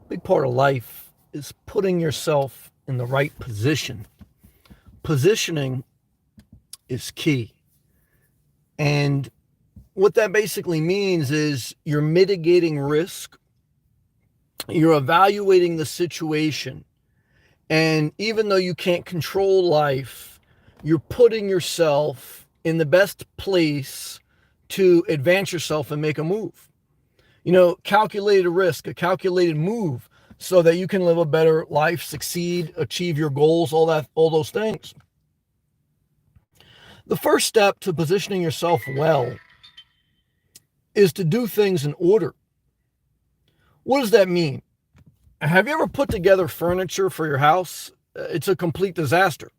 Big part of life is putting yourself in the right position. Positioning is key. And what that basically means is you're mitigating risk, you're evaluating the situation, and even though you can't control life, you're putting yourself in the best place to advance yourself and make a move. Calculated risk, a calculated move so that you can live a better life, succeed, achieve your goals, all those things. The first step to positioning yourself well is to do things in order. What does that mean? Have you ever put together furniture for your house? It's a complete disaster.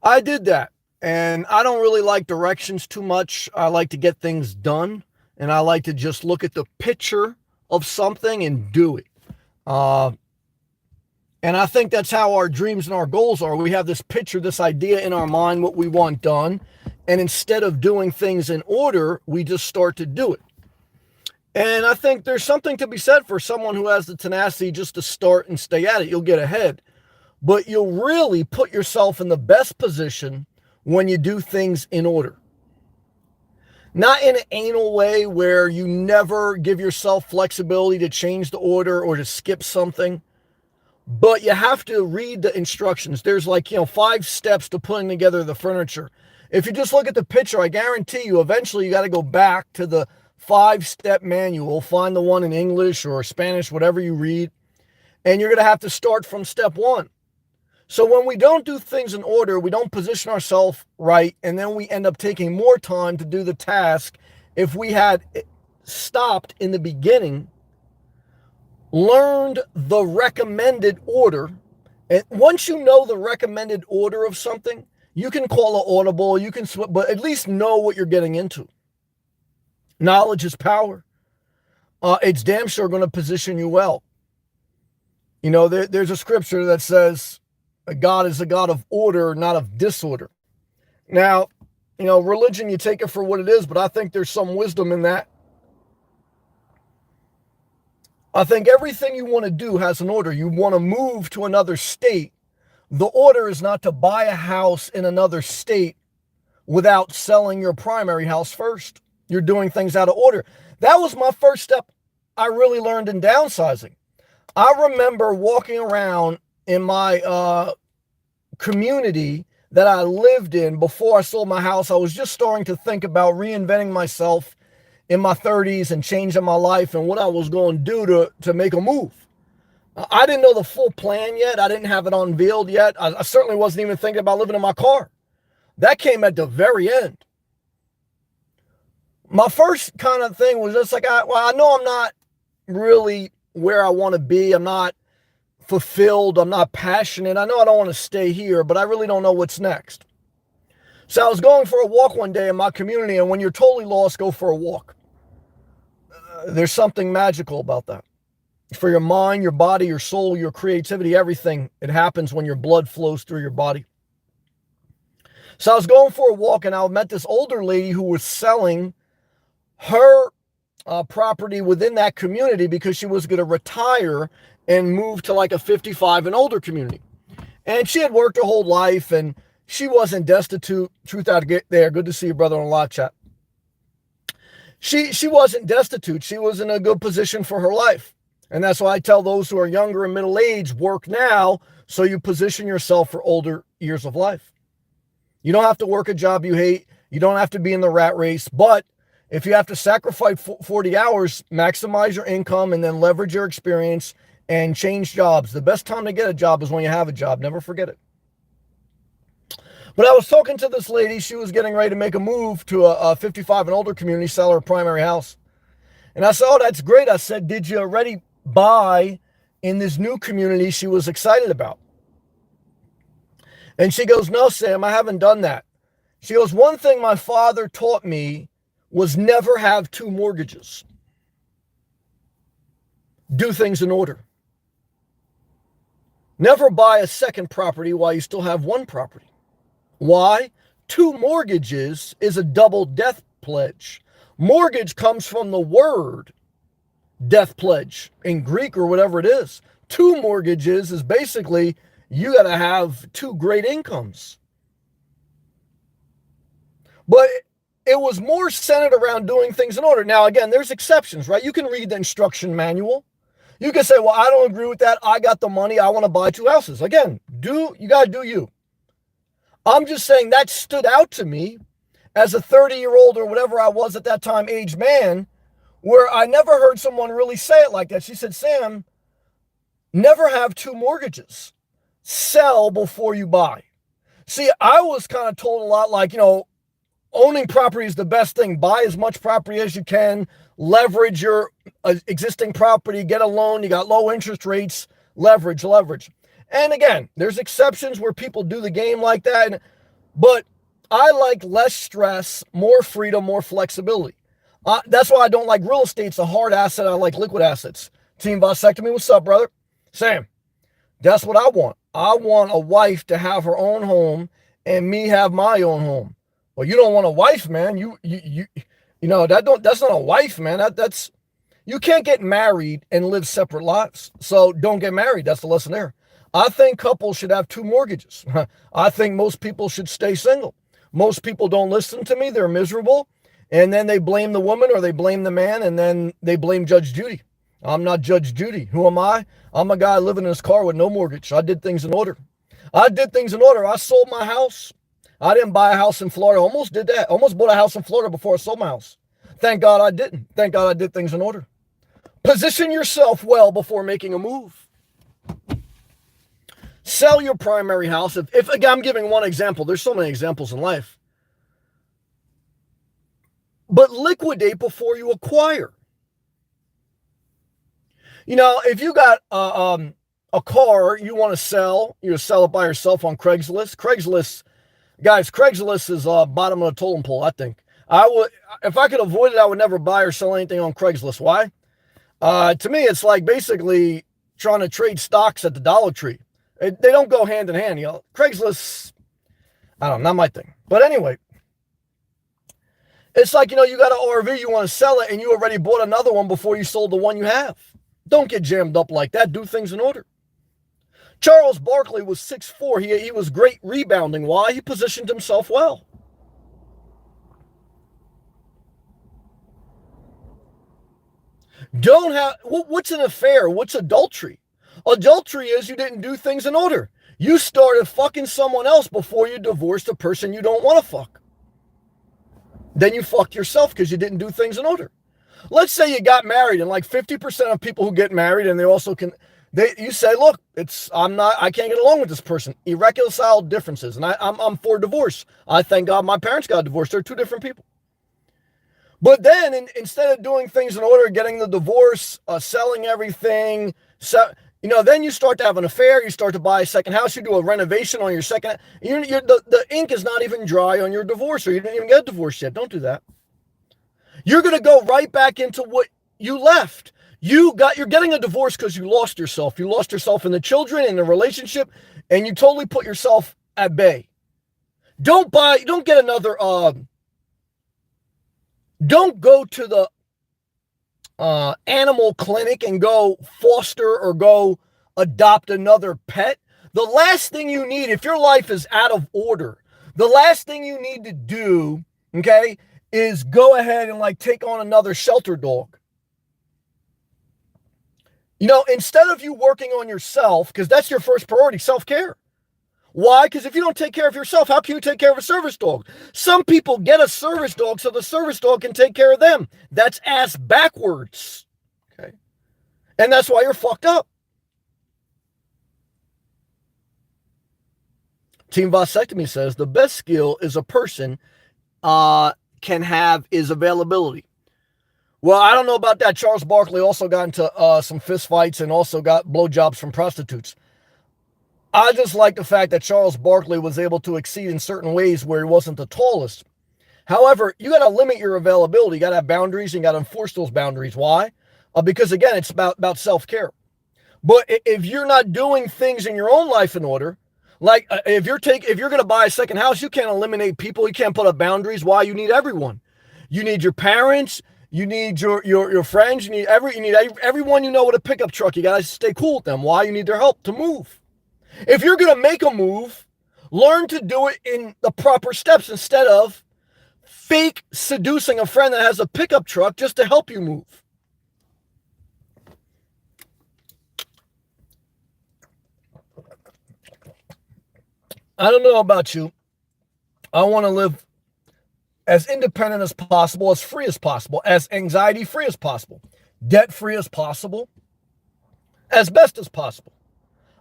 I did that, and I don't really like directions too much. I like to get things done, and I like to just look at the picture of something and do it. And I think that's how our dreams and our goals are. We have this picture, this idea in our mind, what we want done. And instead of doing things in order, we just start to do it. And I think there's something to be said for someone who has the tenacity just to start and stay at it. You'll get ahead. But you'll really put yourself in the best position when you do things in order. Not in an anal way where you never give yourself flexibility to change the order or to skip something. But you have to read the instructions. There's 5 steps to putting together the furniture. If you just look at the picture, I guarantee you eventually you got to go back to the 5-step manual, find the one in English or Spanish, whatever you read, and you're going to have to start from step 1. So when we don't do things in order, we don't position ourselves right, and then we end up taking more time to do the task. If we had stopped in the beginning, learned the recommended order, and once you know the recommended order of something, you can call an audible, but at least know what you're getting into. Knowledge is power. It's damn sure going to position you well. There's a scripture that says God is a God of order, not of disorder. Now, religion, you take it for what it is, but I think there's some wisdom in that. I think everything you want to do has an order. You want to move to another state. The order is not to buy a house in another state without selling your primary house first. You're doing things out of order. That was my first step I really learned in downsizing. I remember walking around in my community that I lived in before I sold my house. I was just starting to think about reinventing myself in my 30s and changing my life and what I was going to do to make a move. I didn't know the full plan yet. I didn't have it unveiled yet. I certainly wasn't even thinking about living in my car. That came at the very end. My first kind of thing was just I know I'm not really where I want to be. I'm not fulfilled. I'm not passionate. I know I don't want to stay here, but I really don't know what's next. So I was going for a walk one day in my community, and when you're totally lost, go for a walk. There's something magical about that. For your mind, your body, your soul, your creativity, everything, it happens when your blood flows through your body. So I was going for a walk, and I met this older lady who was selling her property within that community because she was going to retire and move to a 55 and older community. And she had worked her whole life, and she wasn't destitute. Truth out there. Good to see you, brother, on live chat. She wasn't destitute. She was in a good position for her life. And that's why I tell those who are younger and middle age, work now so you position yourself for older years of life. You don't have to work a job you hate. You don't have to be in the rat race. But if you have to sacrifice 40 hours, maximize your income and then leverage your experience and change jobs. The best time to get a job is when you have a job. Never forget it. But I was talking to this lady. She was getting ready to make a move to a 55 and older community, sell her primary house. And I said, oh, that's great. I said, did you already buy in this new community she was excited about? And she goes, no, Sam, I haven't done that. She goes, one thing my father taught me was never have 2 mortgages. Do things in order. Never buy a second property while you still have one property. Why? 2 mortgages is a double death pledge. Mortgage comes from the word death pledge in Greek or whatever it is. Two mortgages is basically you got to have two great incomes. But it was more centered around doing things in order. Now, again, there's exceptions, right? You can read the instruction manual. You can say, well, I don't agree with that. I got the money. I want to buy two houses. Again, you got to do you. I'm just saying that stood out to me as a 30-year-old or whatever I was at that time, aged man, where I never heard someone really say it like that. She said, Sam, never have two mortgages. Sell before you buy. See, I was kind of told a lot like, owning property is the best thing. Buy as much property as you can. Leverage your existing property. Get a loan. You got low interest rates. Leverage. And again, there's exceptions where people do the game like that. But I like less stress, more freedom, more flexibility. That's why I don't like real estate. It's a hard asset. I like liquid assets. Team Vasectomy, what's up, brother? Sam, that's what I want. I want a wife to have her own home and me have my own home. Well, you don't want a wife, man. That's not a wife, man. That's you can't get married and live separate lives. So don't get married. That's the lesson there. I think couples should have two mortgages. I think most people should stay single. Most people don't listen to me. They're miserable. And then they blame the woman or they blame the man and then they blame Judge Judy. I'm not Judge Judy. Who am I? I'm a guy living in his car with no mortgage. I did things in order. I sold my house. I didn't buy a house in Florida. Almost did that. Almost bought a house in Florida before I sold my house. Thank God I didn't. Thank God I did things in order. Position yourself well before making a move. Sell your primary house. If again, I'm giving one example. There's so many examples in life. But liquidate before you acquire. If you got a car you want to sell, you sell it by yourself on Craigslist. Craigslist is bottom of the totem pole, I think. If I could avoid it, I would never buy or sell anything on Craigslist. Why? To me, it's like basically trying to trade stocks at the Dollar Tree. They don't go hand in hand. Craigslist, I don't know, not my thing. But anyway, it's like, you got an RV, you want to sell it, and you already bought another one before you sold the one you have. Don't get jammed up like that. Do things in order. Charles Barkley was 6'4". He was great rebounding. Why? He positioned himself well. What's an affair? What's adultery? Adultery is you didn't do things in order. You started fucking someone else before you divorced the person you don't want to fuck. Then you fucked yourself because you didn't do things in order. Let's say you got married, and like 50% of people who get married, and they also you say, look, I can't get along with this person. Irreconcilable differences. And I'm for divorce. I thank God my parents got divorced. They're two different people. But then instead of doing things in order, getting the divorce, selling everything, then you start to have an affair. You start to buy a second house. You do a renovation on your second. The ink is not even dry on your divorce, or you didn't even get a divorce yet. Don't do that. You're going to go right back into what you left. You're getting a divorce because you lost yourself. You lost yourself in the children, in the relationship, and you totally put yourself at bay. Don't get another, don't go to the animal clinic and go foster or go adopt another pet. The last thing you need, if your life is out of order, the last thing you need to do, okay, is go ahead and take on another shelter dog. Instead of you working on yourself, because that's your first priority, self-care. Why? Because if you don't take care of yourself, how can you take care of a service dog? Some people get a service dog so the service dog can take care of them. That's ass backwards. Okay. And that's why you're fucked up. Team Vasectomy says the best skill is a person can have is availability. Well, I don't know about that. Charles Barkley also got into some fist fights and also got blowjobs from prostitutes. I just like the fact that Charles Barkley was able to exceed in certain ways where he wasn't the tallest. However, you got to limit your availability. You got to have boundaries and you got to enforce those boundaries. Why? Because again, it's about self-care. But if you're not doing things in your own life in order, like if you're going to buy a second house, you can't eliminate people. You can't put up boundaries. Why? You need everyone. You need your parents. You need your friends. You need everyone you know with a pickup truck. You gotta stay cool with them. Why? You need their help to move. If you're gonna make a move, learn to do it in the proper steps instead of fake seducing a friend that has a pickup truck just to help you move. I don't know about you. I want to live as independent as possible, as free as possible, as anxiety free as possible, debt free as possible, as best as possible.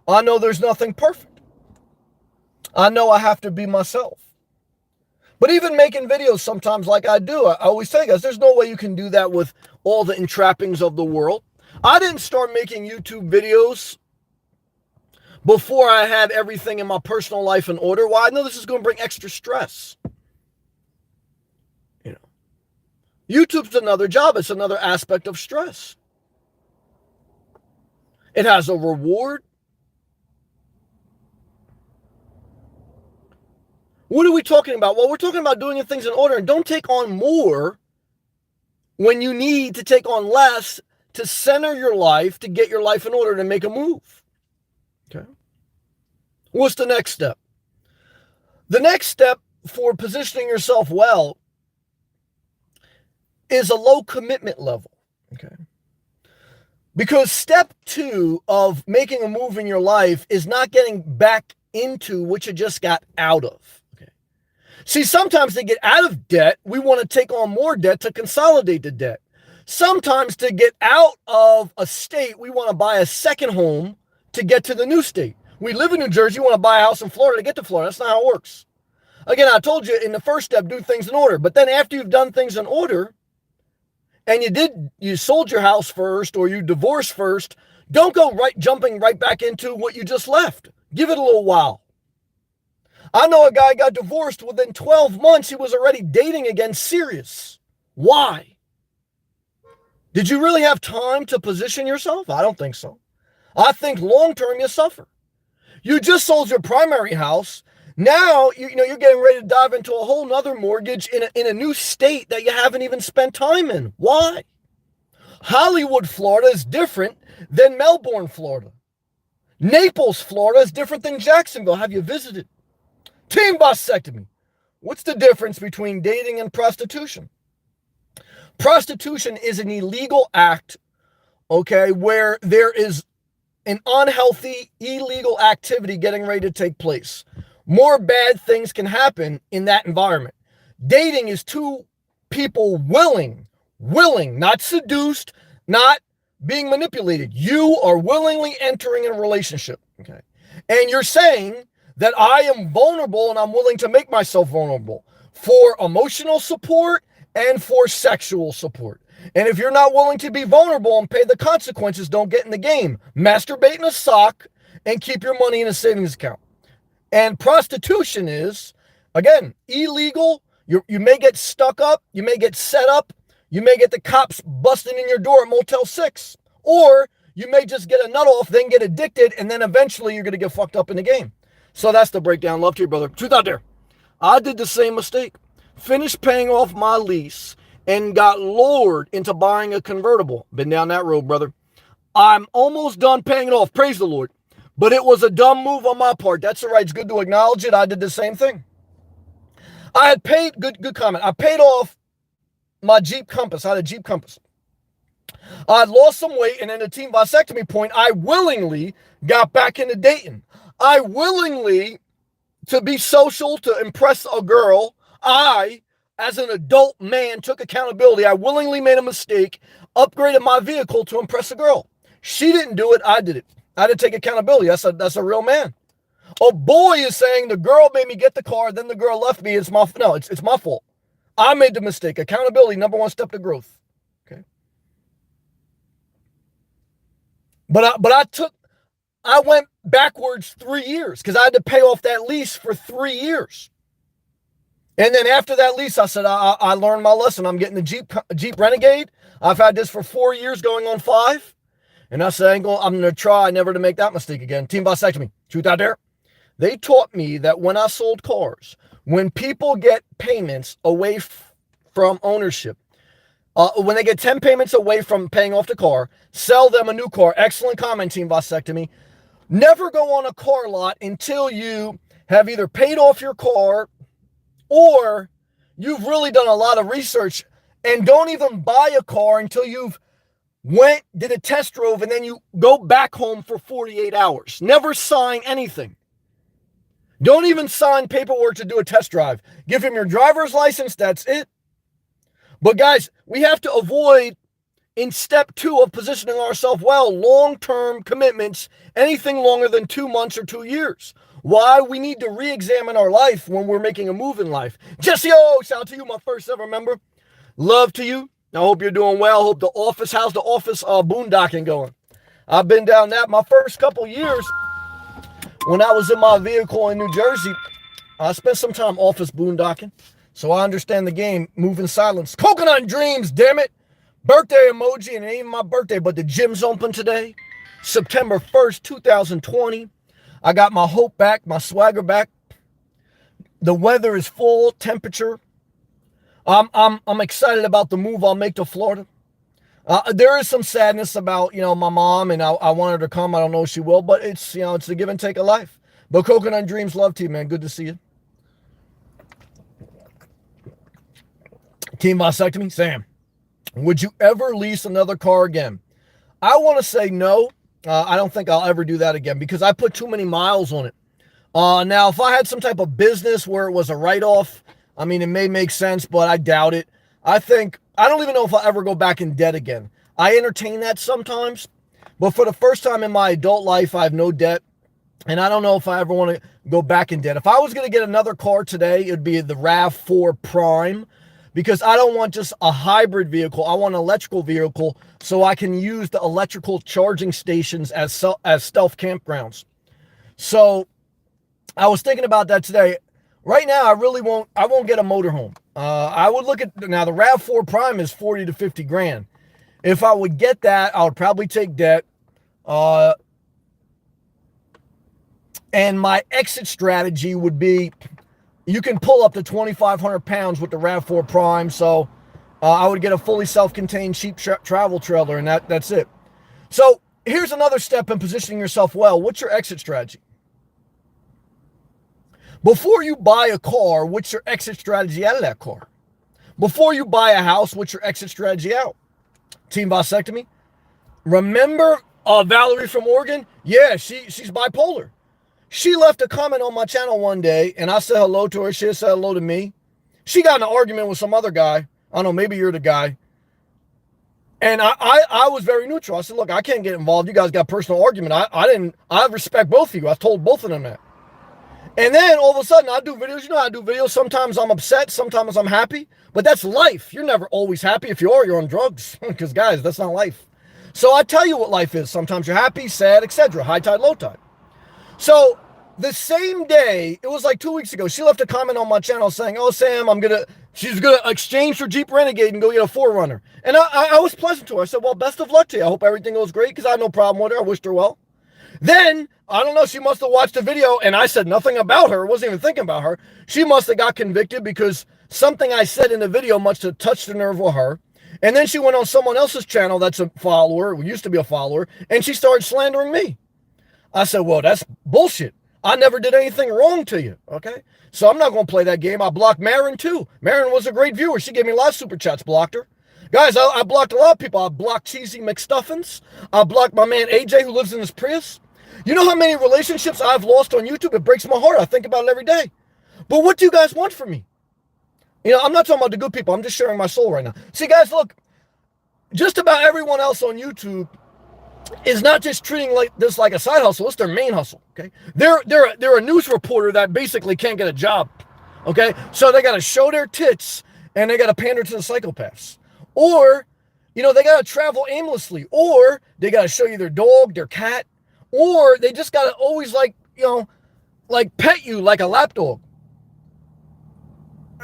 I know there's nothing perfect. I know I have to be myself. But even making videos sometimes like I do, I always say, guys, there's no way you can do that with all the entrappings of the world. I didn't start making YouTube videos before I had everything in my personal life in order. Why? I know this is going to bring extra stress. You know, YouTube's another job. It's another aspect of stress. It has a reward. What are we talking about? Well, we're talking about doing things in order, and don't take on more when you need to take on less to center your life, to get your life in order, to make a move. Okay. What's the next step? The next step for positioning yourself well is a low commitment level. Okay. Because step 2 of making a move in your life is not getting back into what you just got out of. See, sometimes to get out of debt, we want to take on more debt to consolidate the debt. Sometimes to get out of a state, we want to buy a second home to get to the new state. We live in New Jersey, you want to buy a house in Florida to get to Florida. That's not how it works. Again, I told you in the first step, do things in order. But then after you've done things in order, and you sold your house first, or you divorced first, don't go jumping right back into what you just left. Give it a little while. I know a guy got divorced within 12 months. He was already dating again, serious. Why? Did you really have time to position yourself? I don't think so. I think long-term you suffer. You just sold your primary house. Now, you're getting ready to dive into a whole nother mortgage in a new state that you haven't even spent time in. Why? Hollywood, Florida is different than Melbourne, Florida. Naples, Florida is different than Jacksonville. Have you visited? Team vasectomy. What's the difference between dating and prostitution? Prostitution is an illegal act, okay, where there is an unhealthy, illegal activity getting ready to take place. More bad things can happen in that environment. Dating is two people willing, not seduced, not being manipulated. You are willingly entering a relationship, okay? And you're saying that I am vulnerable and I'm willing to make myself vulnerable for emotional support and for sexual support. And if you're not willing to be vulnerable and pay the consequences, don't get in the game. Masturbate in a sock and keep your money in a savings account. And prostitution is, again, illegal. You may get stuck up. You may get set up. You may get the cops busting in your door at Motel 6. Or you may just get a nut off, then get addicted, and then eventually you're going to get fucked up in the game. So that's the breakdown. Love to you, brother. Truth out there. I did the same mistake. Finished paying off my lease and got lured into buying a convertible. Been down that road, brother. I'm almost done paying it off. Praise the Lord. But it was a dumb move on my part. That's all right. It's good to acknowledge it. I did the same thing. I had paid, good comment. I paid off my Jeep Compass. I had a Jeep Compass. I had lost some weight, and in the team vasectomy point, I willingly got back into dating. I willingly, to be social, to impress a girl, I, as an adult man, took accountability. I willingly made a mistake, upgraded my vehicle to impress a girl. She didn't do it. I did it. I had to take accountability. That's a real man. A boy is saying the girl made me get the car, then the girl left me. It's my fault. I made the mistake. Accountability, number one step to growth. Okay. But I went backwards 3 years because I had to pay off that lease for 3 years. And then after that lease, I said, I learned my lesson. I'm getting the Jeep Renegade. I've had this for 4 years, going on 5. And I said, I'm going to try never to make that mistake again. Team vasectomy. Truth out there. They taught me that when I sold cars, when people get payments away from ownership, When they get 10 payments away from paying off the car, sell them a new car. Excellent comment, Team Vasectomy. Never go on a car lot until you have either paid off your car or you've really done a lot of research. And don't even buy a car until you've did a test drove, and then you go back home for 48 hours. Never sign anything. Don't even sign paperwork to do a test drive. Give him your driver's license. That's it. But guys, we have to avoid, in step 2 of positioning ourselves well, long-term commitments, anything longer than 2 months or 2 years. Why? We need to re-examine our life when we're making a move in life. Jesse O, shout out to you, my first ever member. Love to you. I hope you're doing well. Hope how's the office boondocking going? I've been down that my first couple years when I was in my vehicle in New Jersey. I spent some time office boondocking, so I understand the game. Move in silence. Coconut Dreams, damn it. Birthday emoji, and it ain't my birthday, but the gym's open today. September 1st, 2020. I got my hope back, my swagger back. The weather is full, temperature. I'm excited about the move I'll make to Florida. There is some sadness about, my mom, and I want her to come. I don't know if she will, but it's, it's the give and take of life. But Coconut Dreams, love to you, man. Good to see you. Team Vasectomy, Sam, would you ever lease another car again? I want to say no. I don't think I'll ever do that again because I put too many miles on it. Now, if I had some type of business where it was a write-off, it may make sense, but I doubt it. I don't even know if I'll ever go back in debt again. I entertain that sometimes, but for the first time in my adult life, I have no debt, and I don't know if I ever want to go back in debt. If I was going to get another car today, it would be the RAV4 Prime, because I don't want just a hybrid vehicle. I want an electrical vehicle so I can use the electrical charging stations as stealth campgrounds. So I was thinking about that today. Right now, I won't get a motorhome. I would look at, now the RAV4 Prime is 40 to 50 grand. If I would get that, I would probably take debt. And my exit strategy would be, you can pull up to 2,500 pounds with the RAV4 Prime. So I would get a fully self-contained cheap travel trailer, and that's it. So here's another step in positioning yourself well. What's your exit strategy? Before you buy a car, what's your exit strategy out of that car? Before you buy a house, what's your exit strategy out? Team Vasectomy. Remember Valerie from Oregon? Yeah, she's bipolar. She left a comment on my channel one day, and I said hello to her. She said hello to me. She got in an argument with some other guy. I don't know, maybe you're the guy. And I was very neutral. I said, look, I can't get involved. You guys got a personal argument. I respect both of you. I told both of them that. And then all of a sudden I do videos. You know how I do videos. Sometimes I'm upset. Sometimes I'm happy. But that's life. You're never always happy. If you are, you're on drugs. Because guys, that's not life. So I tell you what life is. Sometimes you're happy, sad, etc. High tide, low tide. So the same day, it was like 2 weeks ago, she left a comment on my channel saying, oh, Sam, she's going to exchange for Jeep Renegade and go get a 4Runner. And I was pleasant to her. I said, well, best of luck to you. I hope everything goes great because I had no problem with her. I wished her well. Then, I don't know, she must have watched the video and I said nothing about her. I wasn't even thinking about her. She must have got convicted because something I said in the video must have touched the nerve with her. And then she went on someone else's channel that's a follower, who used to be a follower, and she started slandering me. I said, well, that's bullshit. I never did anything wrong to you, okay? So I'm not going to play that game. I blocked Marin too. Marin was a great viewer. She gave me a lot of super chats, blocked her. Guys, I blocked a lot of people. I blocked Cheesy McStuffins. I blocked my man AJ who lives in his Prius. You know how many relationships I've lost on YouTube? It breaks my heart. I think about it every day. But what do you guys want from me? I'm not talking about the good people. I'm just sharing my soul right now. See, guys, look, just about everyone else on YouTube is not just treating this like a side hustle. It's their main hustle, okay? They're a news reporter that basically can't get a job, okay? So they got to show their tits and they got to pander to the psychopaths. Or, they got to travel aimlessly. Or they got to show you their dog, their cat. Or they just got to always pet you like a lapdog.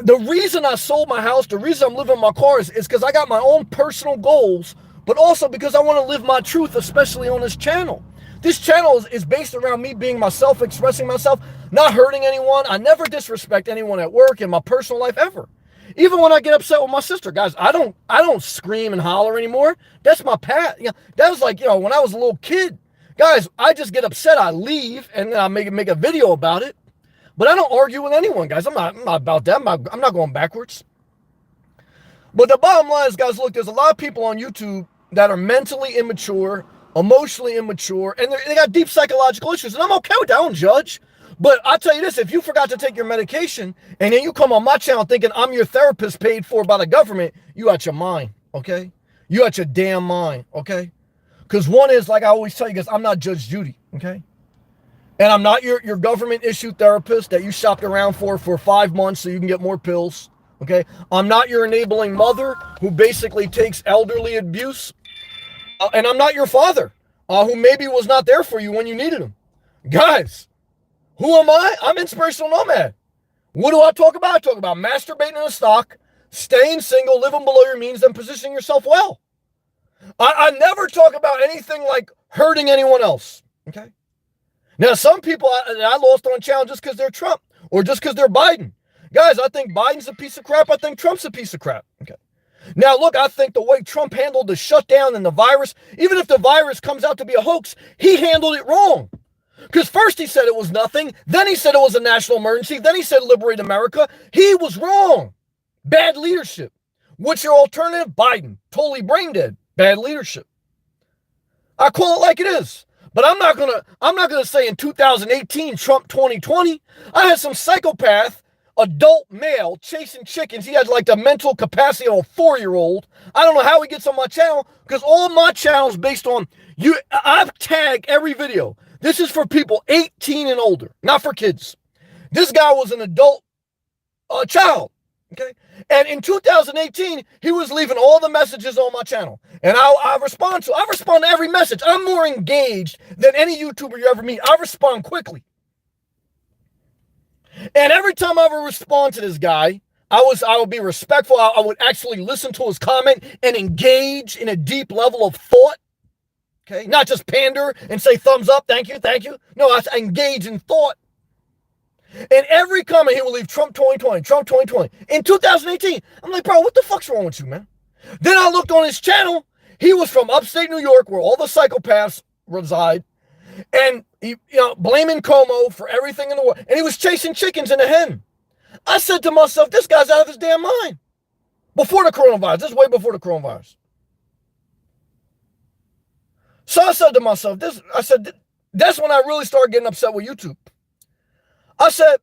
The reason I sold my house, the reason I'm living in my car is because I got my own personal goals, but also because I want to live my truth, especially on this channel. This channel is based around me being myself, expressing myself, not hurting anyone. I never disrespect anyone at work in my personal life ever. Even when I get upset with my sister, guys, I don't scream and holler anymore. That's my path. You know, that was like, when I was a little kid. Guys, I just get upset, I leave, and then I make a video about it. But I don't argue with anyone, guys. I'm not about that. I'm not going backwards. But the bottom line is, guys, look, there's a lot of people on YouTube that are mentally immature, emotionally immature, and they got deep psychological issues. And I'm okay with that. I don't judge. But I'll tell you this, if you forgot to take your medication and then you come on my channel thinking I'm your therapist paid for by the government, you out your mind, okay? You out your damn mind, okay? Because one is, like I always tell you guys, I'm not Judge Judy, okay? And I'm not your government-issued therapist that you shopped around for 5 months so you can get more pills, okay? I'm not your enabling mother who basically takes elderly abuse. And I'm not your father who maybe was not there for you when you needed him. Guys, who am I? I'm Inspirational Nomad. What do I talk about? I talk about masturbating in a stock, staying single, living below your means, and positioning yourself well. I never talk about anything like hurting anyone else, okay? Now, some people I lost on channel just because they're Trump or just because they're Biden. Guys, I think Biden's a piece of crap. I think Trump's a piece of crap, okay? Now, look, I think the way Trump handled the shutdown and the virus, even if the virus comes out to be a hoax, he handled it wrong. Because first he said it was nothing, then he said it was a national emergency, then he said liberate America. He was wrong. Bad leadership. What's your alternative? Biden. Totally brain dead. Bad leadership. I call it like it is. But I'm not gonna say in 2018, Trump 2020, I had some psychopath, adult male chasing chickens. He had like the mental capacity of a 4-year-old. I don't know how he gets on my channel, because all my channels based on you. I've tagged every video. This is for people 18 and older, not for kids. This guy was an adult child, okay? And in 2018, he was leaving all the messages on my channel. And I respond to every message. I'm more engaged than any YouTuber you ever meet. I respond quickly. And every time I would respond to this guy, I would be respectful. I would actually listen to his comment and engage in a deep level of thought. Okay, not just pander and say thumbs up, thank you. No, I engage in thought. And every comment he will leave Trump 2020, Trump 2020. In 2018, I'm like, bro, what the fuck's wrong with you, man? Then I looked on his channel. He was from upstate New York, where all the psychopaths reside, and he, blaming Como for everything in the world. And he was chasing chickens in a hen. I said to myself, this guy's out of his damn mind. Before the coronavirus, this is way before the coronavirus. So I said to myself, that's when I really started getting upset with YouTube. I said,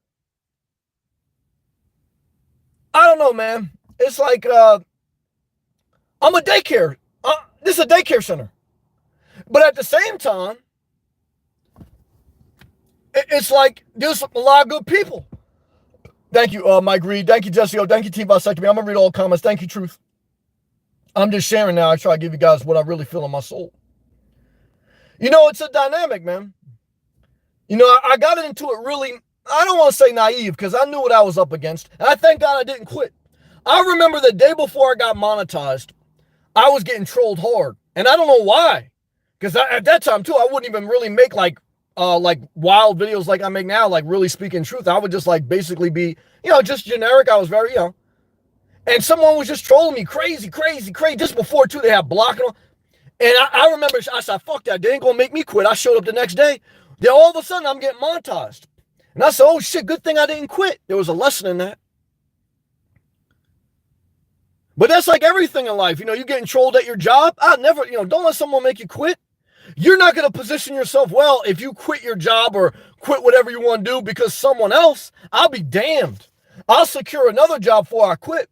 I don't know, man. It's like, I'm a daycare. This is a daycare center. But at the same time, it's like there's a lot of good people. Thank you, Mike Reed. Thank you, Jesse O. Thank you, Team Bisectomy. I'm going to read all the comments. Thank you, Truth. I'm just sharing now. I try to give you guys what I really feel in my soul. It's a dynamic, man. I got into it really, I don't want to say naive, because I knew what I was up against. And I thank God I didn't quit. I remember the day before I got monetized, I was getting trolled hard. And I don't know why. Because at that time, too, I wouldn't even really make like wild videos like I make now, like really speaking truth. I would just like basically be, just generic. I was very, and someone was just trolling me crazy. Just before, too, they had blocking on. And I remember, I said, fuck that. They ain't going to make me quit. I showed up the next day. Then all of a sudden, I'm getting monetized. And I said, oh, shit, good thing I didn't quit. There was a lesson in that. But that's like everything in life. You're getting trolled at your job. I never, don't let someone make you quit. You're not going to position yourself well if you quit your job or quit whatever you want to do because someone else. I'll be damned. I'll secure another job before I quit.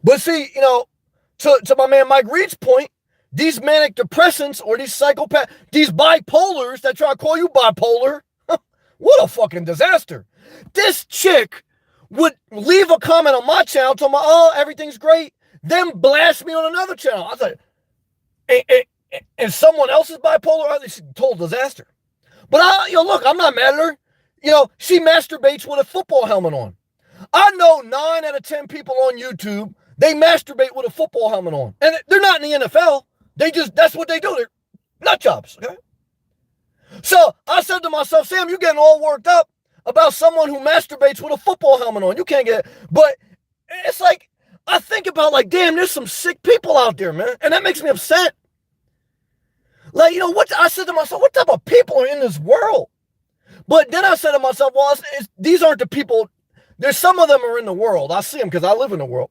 But see, to my man Mike Reed's point, these manic depressants or these psychopaths, these bipolars that try to call you bipolar, what a fucking disaster. This chick would leave a comment on my channel telling me, oh, everything's great, then blast me on another channel. I thought, and someone else is bipolar? It's a total disaster. But look, I'm not mad at her. She masturbates with a football helmet on. I know 9 out of 10 people on YouTube, they masturbate with a football helmet on. And they're not in the NFL. That's what they do. They're nut jobs, okay? So I said to myself, Sam, you're getting all worked up. about someone who masturbates with a football helmet on. You can't get it. But it's like, I think about like, damn, there's some sick people out there, man. And that makes me upset. Like, you know, what I said to myself, what type of people are in this world? But then I said to myself, well, these aren't the people. There's some of them are in the world. I see them because I live in the world.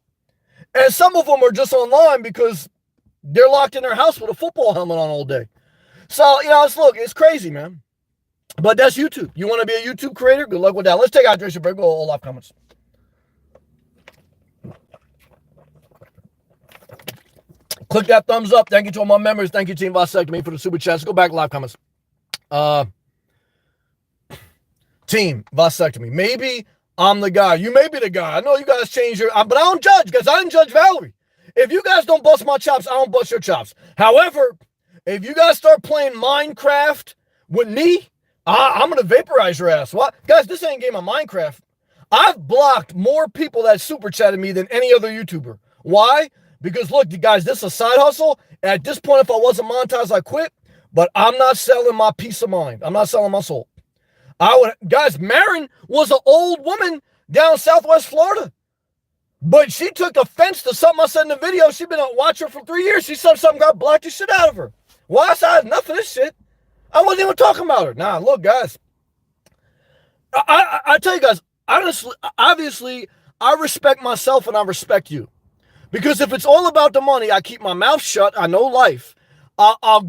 And some of them are just online because they're locked in their house with a football helmet on all day. So, you know, it's crazy, man. But that's YouTube. You want to be a YouTube creator? Good luck with that. Let's take a hydration break. We'll all live comments. Click that thumbs up. Thank you to all my members. Thank you, Team Vasectomy, for the super chats. Go back, live comments. Team Vasectomy. Maybe I'm the guy. You may be the guy. I know you guys change your... But I don't judge, because I didn't judge Valerie. If you guys don't bust my chops, I don't bust your chops. However, if you guys start playing Minecraft with me, I'm going to vaporize your ass. What? Guys, this ain't a game of Minecraft. I've blocked more people that super chatted me than any other YouTuber. Why? Because look, guys, this is a side hustle. At this point, if I wasn't monetized, I quit. But I'm not selling my peace of mind. I'm not selling my soul. Guys, Marin was an old woman down Southwest Florida. But she took offense to something I said in the video. She's been a watcher for 3 years. She said something got blocked the shit out of her. Why? I said enough of this shit. I wasn't even talking about her. Nah, look, guys. I tell you guys, honestly, obviously, I respect myself and I respect you. Because if it's all about the money, I keep my mouth shut. I know life. I'll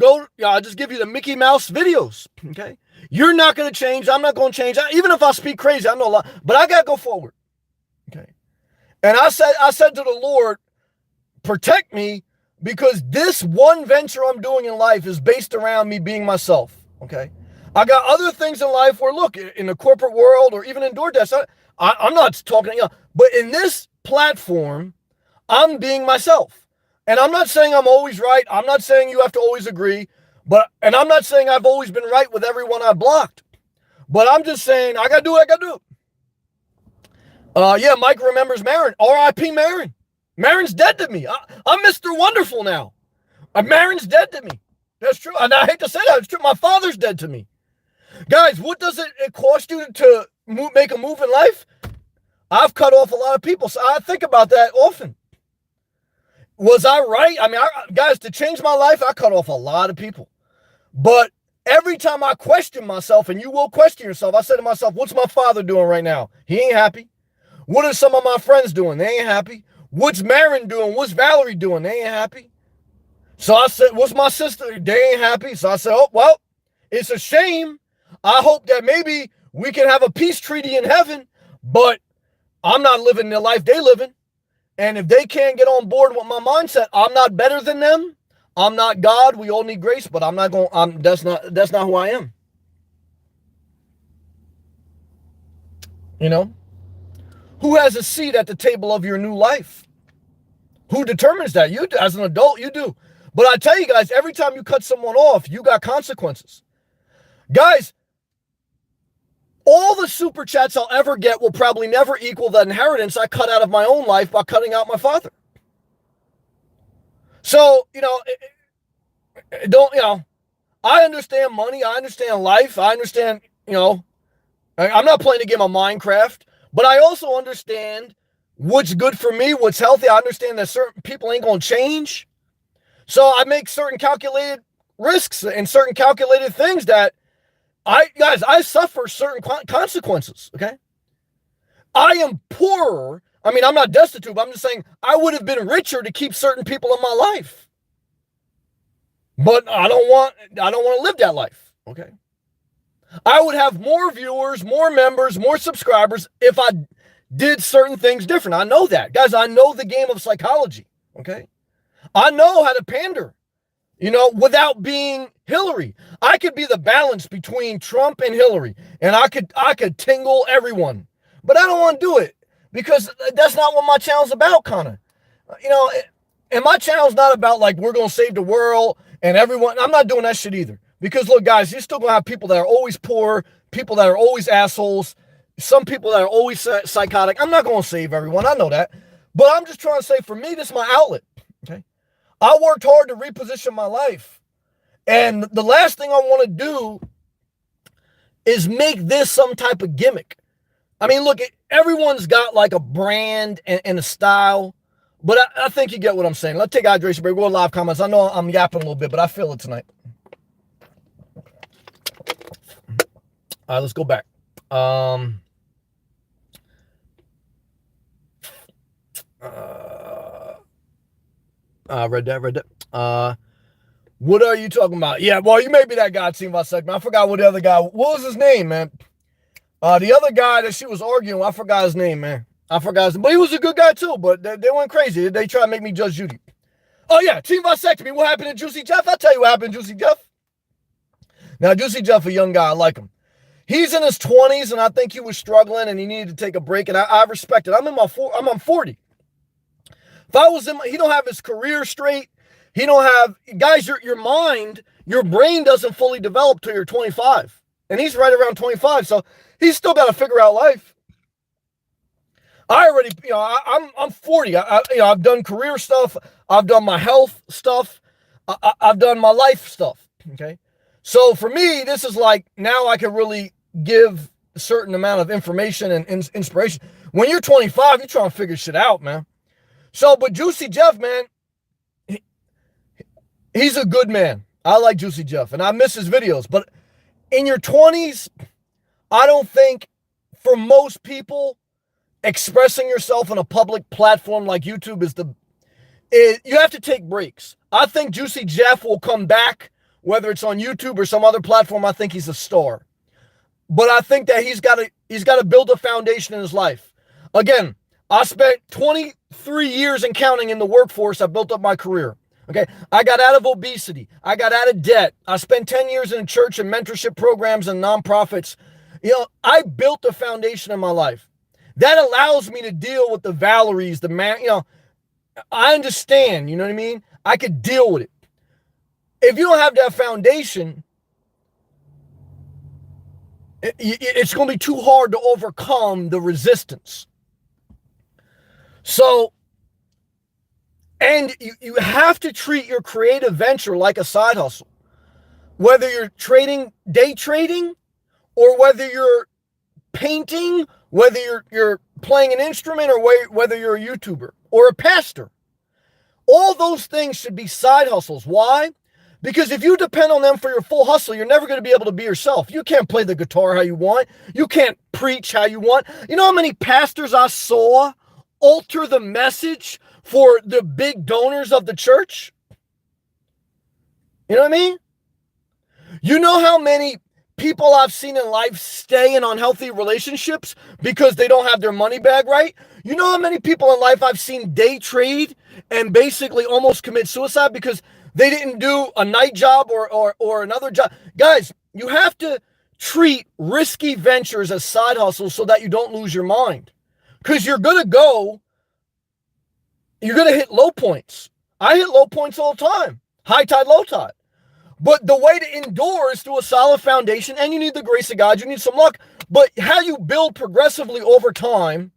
just give you the Mickey Mouse videos, okay? You're not going to change. I'm not going to change. Even if I speak crazy, I know a lot. But I got to go forward, okay? And I said to the Lord, protect me, because this one venture I'm doing in life is based around me being myself, okay? I got other things in life where, look, in the corporate world or even in DoorDash, I'm not talking, you know, but in this platform, I'm being myself. And I'm not saying I'm always right. I'm not saying you have to always agree. And I'm not saying I've always been right with everyone I blocked. But I'm just saying I got to do what I got to do. Yeah, Mike remembers Marin. R.I.P. Marin. Marin's dead to me. I'm Mr. Wonderful now. Marin's dead to me. That's true. And I hate to say that. It's true. My father's dead to me. Guys, what does it cost you to make a move in life? I've cut off a lot of people. So I think about that often. Was I right? I mean, guys, to change my life, I cut off a lot of people. But every time I question myself, and you will question yourself, I said to myself, what's my father doing right now? He ain't happy. What are some of my friends doing? They ain't happy. What's Marin doing? What's Valerie doing? They ain't happy. So I said, what's my sister? They ain't happy. So I said, oh, well, it's a shame. I hope that maybe we can have a peace treaty in heaven, but I'm not living the life they living. And if they can't get on board with my mindset, I'm not better than them. I'm not God. We all need grace, but I'm not going, that's not who I am. You know? Who has a seat at the table of your new life? Who determines that? You do. As an adult, you do. But I tell you guys, every time you cut someone off, you got consequences. Guys, all the super chats I'll ever get will probably never equal the inheritance I cut out of my own life by cutting out my father. So, you know, I understand money. I understand life. I understand, you know, I'm not playing a game of Minecraft, but I also understand what's good for me, what's healthy. I understand that certain people ain't going to change. So I make certain calculated risks and certain calculated things that I suffer certain consequences, okay? I am poorer. I mean, I'm not destitute, but I'm just saying I would have been richer to keep certain people in my life. But I don't want to live that life, okay? I would have more viewers, more members, more subscribers if I did certain things different. I know that. Guys, I know the game of psychology, okay? I know how to pander. You know, without being Hillary. I could be the balance between Trump and Hillary. And I could tingle everyone. But I don't want to do it. Because that's not what my channel's about, kind of. You know, and my channel's not about, like, we're going to save the world and everyone. I'm not doing that shit either. Because, look, guys, you're still going to have people that are always poor, people that are always assholes, some people that are always psychotic. I'm not going to save everyone. I know that. But I'm just trying to say, for me, this is my outlet. Okay? I worked hard to reposition my life. And the last thing I want to do is make this some type of gimmick. I mean, look, everyone's got like a brand and a style, but I think you get what I'm saying. Let's take a hydration break. We'll go live comments. I know I'm yapping a little bit, but I feel it tonight. All right, let's go back. I read that. What are you talking about? Yeah, well, you may be that guy, Team Vasek, man. I forgot what the other guy, what was his name, man? The other guy that she was arguing with, I forgot his name, man. I forgot his name, but he was a good guy too, but they went crazy. They tried to make me judge Judy. Oh yeah, Team Vasectomy. What happened to Juicy Jeff? I'll tell you what happened to Juicy Jeff. Now, Juicy Jeff, a young guy, I like him. He's in his 20s, and I think he was struggling, and he needed to take a break, and I respect it. I'm on 40. If I was in, he don't have his career straight. He don't have, guys, your mind, your brain doesn't fully develop till you're 25. And he's right around 25, so he's still got to figure out life. I already, I'm 40. I've done career stuff. I've done my health stuff. I've done my life stuff, okay? So for me, this is like, now I can really give a certain amount of information and inspiration. When you're 25, you're trying to figure shit out, man. So, but Juicy Jeff, man, he's a good man. I like Juicy Jeff, and I miss his videos. But in your 20s, I don't think, for most people, expressing yourself on a public platform like YouTube you have to take breaks. I think Juicy Jeff will come back, whether it's on YouTube or some other platform. I think he's a star. But I think that he's got to build a foundation in his life. Again, I spent 23 years and counting in the workforce. I built up my career. Okay. I got out of obesity. I got out of debt. I spent 10 years in church and mentorship programs and nonprofits. I built a foundation in my life that allows me to deal with the Valeries, I understand, you know what I mean? I could deal with it. If you don't have that foundation, it's going to be too hard to overcome the resistance. So, and you have to treat your creative venture like a side hustle. Whether you're day trading, or whether you're painting, whether you're playing an instrument, or whether you're a YouTuber or a pastor. All those things should be side hustles. Why? Because if you depend on them for your full hustle, you're never going to be able to be yourself. You can't play the guitar how you want. You can't preach how you want. You know how many pastors I saw alter the message for the big donors of the church? You know what I mean? You know how many people I've seen in life stay in unhealthy relationships because they don't have their money bag right? You know how many people in life I've seen day trade and basically almost commit suicide because they didn't do a night job or another job? Guys, you have to treat risky ventures as side hustles so that you don't lose your mind. Because you're going to hit low points. I hit low points all the time. High tide, low tide. But the way to endure is through a solid foundation, and you need the grace of God. You need some luck. But how you build progressively over time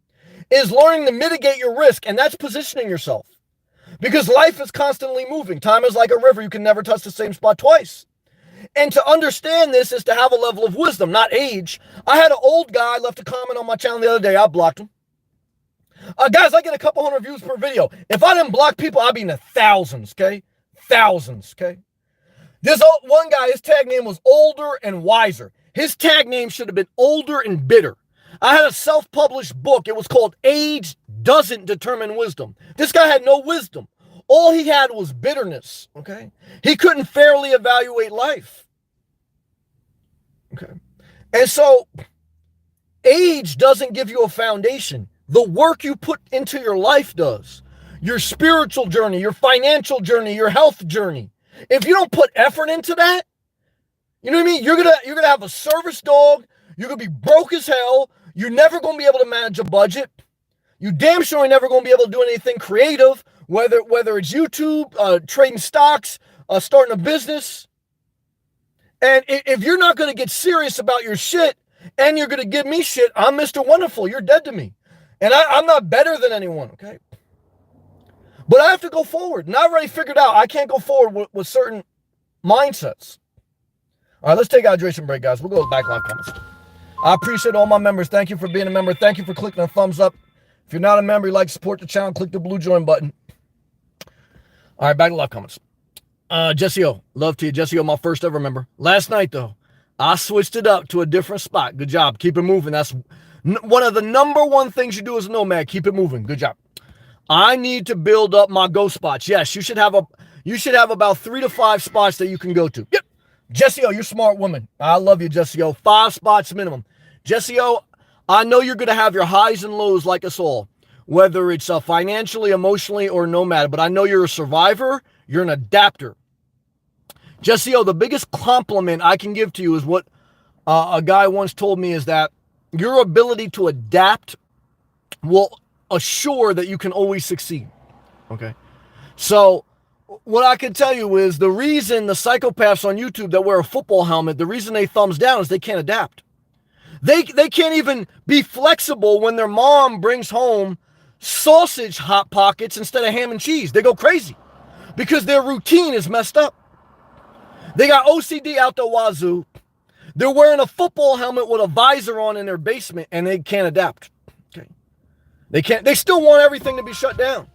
is learning to mitigate your risk, and that's positioning yourself. Because life is constantly moving. Time is like a river. You can never touch the same spot twice. And to understand this is to have a level of wisdom, not age. I had an old guy left a comment on my channel the other day. I blocked him. Guys, I get a couple hundred views per video. If I didn't block people, I'd be in the thousands, okay? Thousands, okay? This one guy, his tag name was Older and Wiser. His tag name should have been Older and Bitter. I had a self-published book. It was called Age Doesn't Determine Wisdom. This guy had no wisdom. All he had was bitterness, okay? He couldn't fairly evaluate life, okay? And so, age doesn't give you a foundation. The work you put into your life does. Your spiritual journey, your financial journey, your health journey. If you don't put effort into that, you know what I mean? You're gonna have a service dog. You're gonna be broke as hell. You're never gonna be able to manage a budget. You damn sure ain't never gonna be able to do anything creative, whether it's YouTube, trading stocks, starting a business. And if you're not gonna get serious about your shit and you're gonna give me shit, I'm Mr. Wonderful. You're dead to me. And I'm not better than anyone, okay? But I have to go forward. And I already figured out I can't go forward with certain mindsets. All right, let's take a hydration break, guys. We'll go back live comments. I appreciate all my members. Thank you for being a member. Thank you for clicking the thumbs up. If you're not a member, you like to support the channel, click the blue join button. All right, back to live comments. Jesse O, love to you. Jesse O, my first ever member. Last night, though, I switched it up to a different spot. Good job. Keep it moving. That's one of the number one things you do as a nomad. Keep it moving. Good job. I need to build up my go spots. Yes, you should have about 3 to 5 spots that you can go to. Yep. Jesse O, you're a smart woman. I love you, Jesse O. 5 spots minimum. Jesse O, I know you're going to have your highs and lows like us all, whether it's financially, emotionally, or nomad, but I know you're a survivor. You're an adapter. Jesse O, the biggest compliment I can give to you is what a guy once told me is that your ability to adapt will assure that you can always succeed. Okay. So what I can tell you is the reason the psychopaths on YouTube that wear a football helmet, the reason they thumbs down is they can't adapt. They can't even be flexible when their mom brings home sausage hot pockets instead of ham and cheese. They go crazy because their routine is messed up. They got OCD out the wazoo. They're wearing a football helmet with a visor on in their basement and they can't adapt. Okay. They still want everything to be shut down.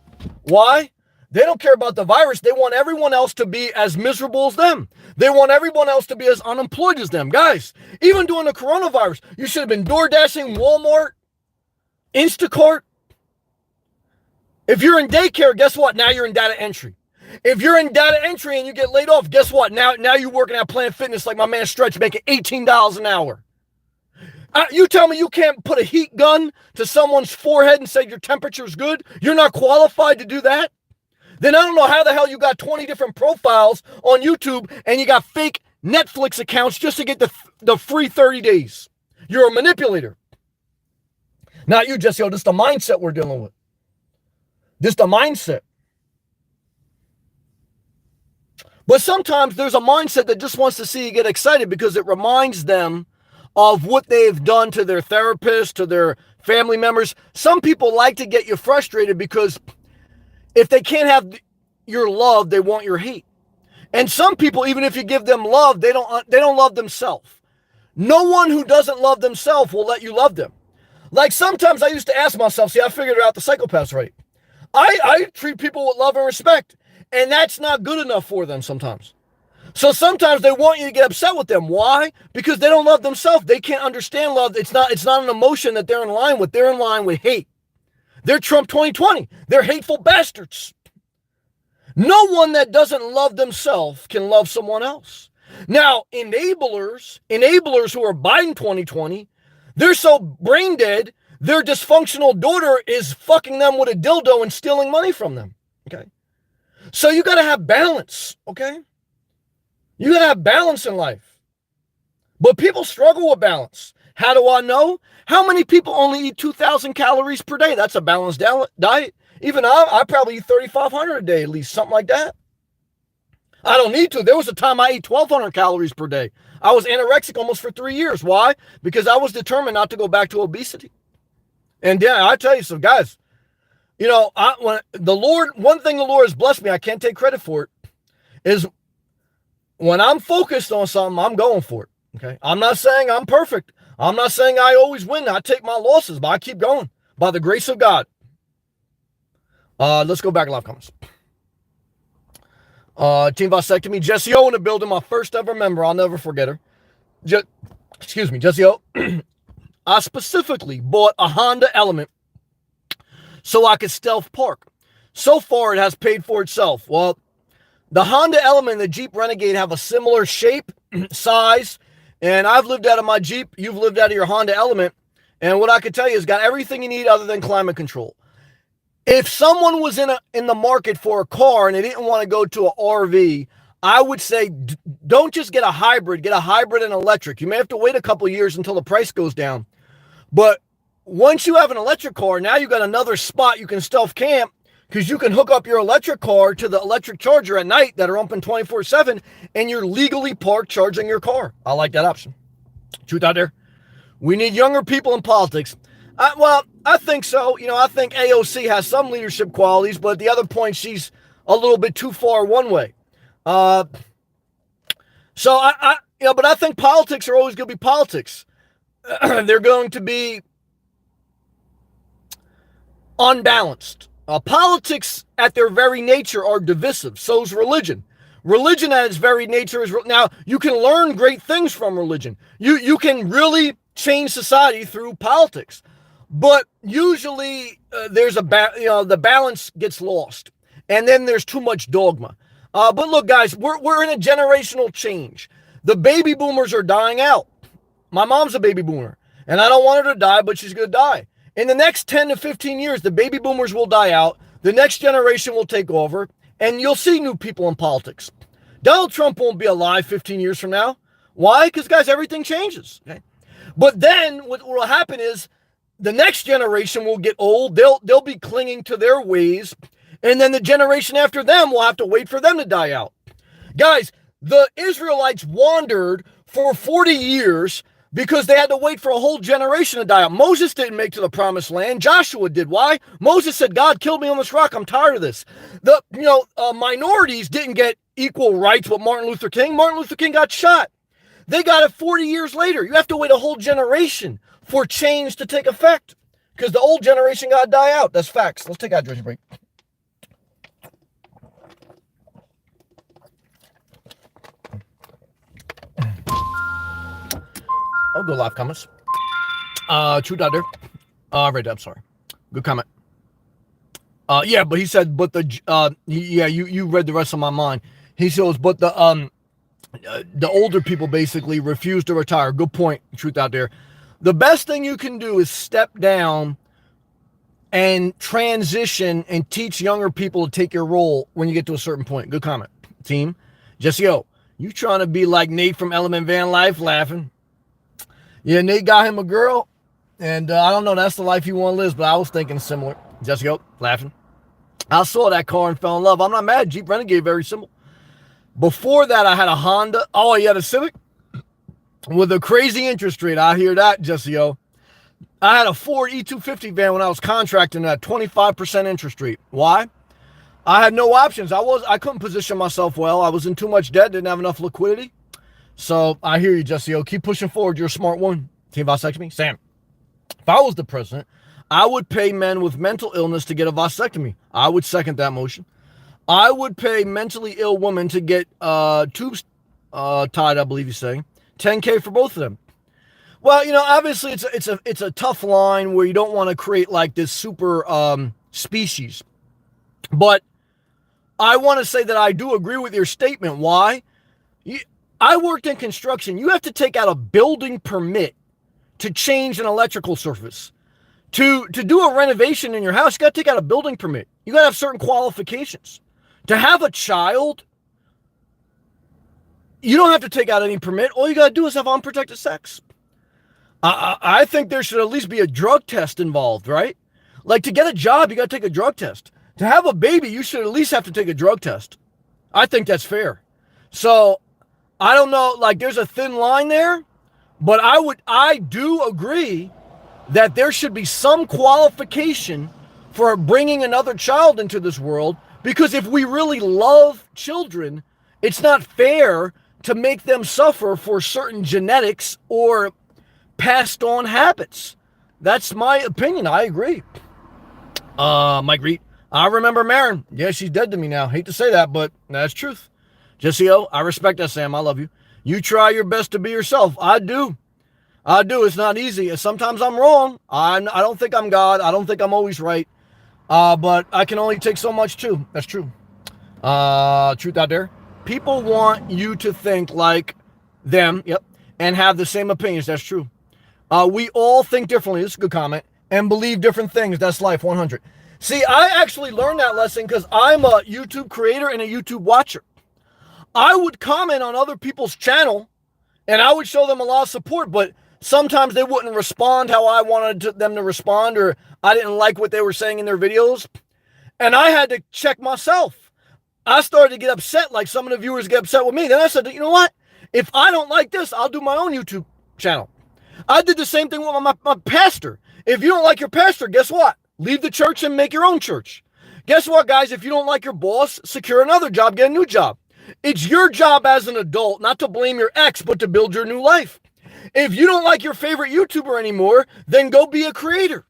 Why? They don't care about the virus. They want everyone else to be as miserable as them. They want everyone else to be as unemployed as them. Guys, even during the coronavirus, you should have been door dashing, Walmart, Instacart. If you're in daycare, guess what? Now you're in data entry. If you're in data entry and you get laid off, guess what? Now you're working at Planet Fitness like my man Stretch, making $18 an hour. You tell me you can't put a heat gun to someone's forehead and say your temperature's good? You're not qualified to do that? Then I don't know how the hell you got 20 different profiles on YouTube and you got fake Netflix accounts just to get the free 30 days. You're a manipulator. Not you, Jesse. This is the mindset we're dealing with. This is the mindset. But sometimes there's a mindset that just wants to see you get excited because it reminds them of what they've done to their therapist, to their family members. Some people like to get you frustrated because if they can't have your love, they want your hate. And some people, even if you give them love, they don't love themselves. No one who doesn't love themselves will let you love them. Like sometimes I used to ask myself, see, I figured out the psychopaths right. I treat people with love and respect, and that's not good enough for them sometimes. So sometimes they want you to get upset with them. Why? Because they don't love themselves. They can't understand love. It's not an emotion that they're in line with. They're in line with hate. They're Trump 2020. They're hateful bastards. No one that doesn't love themselves can love someone else. Now, enablers who are Biden 2020, they're so brain dead, their dysfunctional daughter is fucking them with a dildo and stealing money from them. Okay. So you got to have balance. Okay. You got to have balance in life. But people struggle with balance. How do I know? How many people only eat 2,000 calories per day? That's a balanced diet. Even I probably eat 3,500 a day, at least, something like that. I don't need to. There was a time I ate 1,200 calories per day. I was anorexic almost for 3 years. Why? Because I was determined not to go back to obesity. And yeah, I tell you some guys, you know, one thing the Lord has blessed me, I can't take credit for it, is when I'm focused on something, I'm going for it. Okay. I'm not saying I'm perfect. I'm not saying I always win. I take my losses, but I keep going by the grace of God. Let's go back to live comments. Team Vasectomy, Jesse O in the building, my first ever member. I'll never forget her. Jesse O. I specifically bought a Honda Element so I could stealth park. So far, it has paid for itself. Well, the Honda Element and the Jeep Renegade have a similar shape, size, and I've lived out of my Jeep. You've lived out of your Honda Element. And what I can tell you is got everything you need other than climate control. If someone was in the market for a car and they didn't want to go to an RV, I would say don't just get a hybrid. Get a hybrid and electric. You may have to wait a couple of years until the price goes down. But once you have an electric car, now you've got another spot you can stealth camp because you can hook up your electric car to the electric charger at night that are open 24/7 and you're legally parked charging your car. I like that option. Truth out there. We need younger people in politics. I think so. You know, I think AOC has some leadership qualities, but at the other point, she's a little bit too far one way. But I think politics are always going to be politics. they're going to be unbalanced. Politics at their very nature are divisive. So is religion. Religion at its very nature is now you can learn great things from religion. You can really change society through politics, but usually there's the balance gets lost, and then there's too much dogma. But look, guys, we're in a generational change. The baby boomers are dying out. My mom's a baby boomer, and I don't want her to die, but she's going to die. In the next 10 to 15 years, the baby boomers will die out. The next generation will take over, and you'll see new people in politics. Donald Trump won't be alive 15 years from now. Why? Because, guys, everything changes. Okay? But then what will happen is the next generation will get old. They'll be clinging to their ways, and then the generation after them will have to wait for them to die out. Guys, the Israelites wandered for 40 years because they had to wait for a whole generation to die out. Moses didn't make to the promised land. Joshua did. Why? Moses said, God killed me on this rock. I'm tired of this. The minorities didn't get equal rights with Martin Luther King. Martin Luther King got shot. They got it 40 years later. You have to wait a whole generation for change to take effect because the old generation got to die out. That's facts. Let's take a hydration break. I'll go live comments. True Dodder. Right, I'm sorry. Good comment. Yeah, but he said, but you read the rest of my mind. He says, but the older people basically refuse to retire. Good point, Truth Out There. The best thing you can do is step down and transition and teach younger people to take your role when you get to a certain point. Good comment, team. Jesse O, you trying to be like Nate from Element Van Life laughing. Yeah, Nate got him a girl, and I don't know, that's the life he want to live, but I was thinking similar. Jessica, laughing. I saw that car and fell in love. I'm not mad. Jeep Renegade, very simple. Before that, I had a Honda. Oh, you had a Civic? With a crazy interest rate. I hear that, Jessica. I had a Ford E250 van when I was contracting at 25% interest rate. Why? I had no options. I couldn't position myself well. I was in too much debt, didn't have enough liquidity. So I hear you, Jesse. Keep pushing forward. You're a smart one. Team vasectomy. Sam, if I was the president, I would pay men with mental illness to get a vasectomy. I would second that motion. I would pay mentally ill women to get tubes tied, I believe you're saying. $10K for both of them. Well, obviously it's a tough line where you don't want to create like this super species. But I want to say that I do agree with your statement. Why? I worked in construction. You have to take out a building permit to change an electrical surface. To do a renovation in your house, you got to take out a building permit. You got to have certain qualifications. To have a child, you don't have to take out any permit. All you got to do is have unprotected sex. I think there should at least be a drug test involved, right? Like to get a job, you got to take a drug test. To have a baby, you should at least have to take a drug test. I think that's fair. So I don't know, like there's a thin line there, but I do agree that there should be some qualification for bringing another child into this world, because if we really love children, it's not fair to make them suffer for certain genetics or passed on habits. That's my opinion. I agree. Mike Reed, I remember Marin. Yeah, she's dead to me now. Hate to say that, but that's truth. Jesse O, I respect that, Sam. I love you. You try your best to be yourself. I do. It's not easy. Sometimes I'm wrong. I don't think I'm God. I don't think I'm always right. But I can only take so much too. That's true. Truth Out There. People want you to think like them, yep, and have the same opinions. That's true. We all think differently. This is a good comment. And believe different things. That's life 100. See, I actually learned that lesson because I'm a YouTube creator and a YouTube watcher. I would comment on other people's channel and I would show them a lot of support, but sometimes they wouldn't respond how I wanted them to respond, or I didn't like what they were saying in their videos. And I had to check myself. I started to get upset like some of the viewers get upset with me. Then I said, you know what? If I don't like this, I'll do my own YouTube channel. I did the same thing with my pastor. If you don't like your pastor, guess what? Leave the church and make your own church. Guess what, guys? If you don't like your boss, secure another job, get a new job. It's your job as an adult not to blame your ex, but to build your new life. If you don't like your favorite YouTuber anymore, then go be a creator.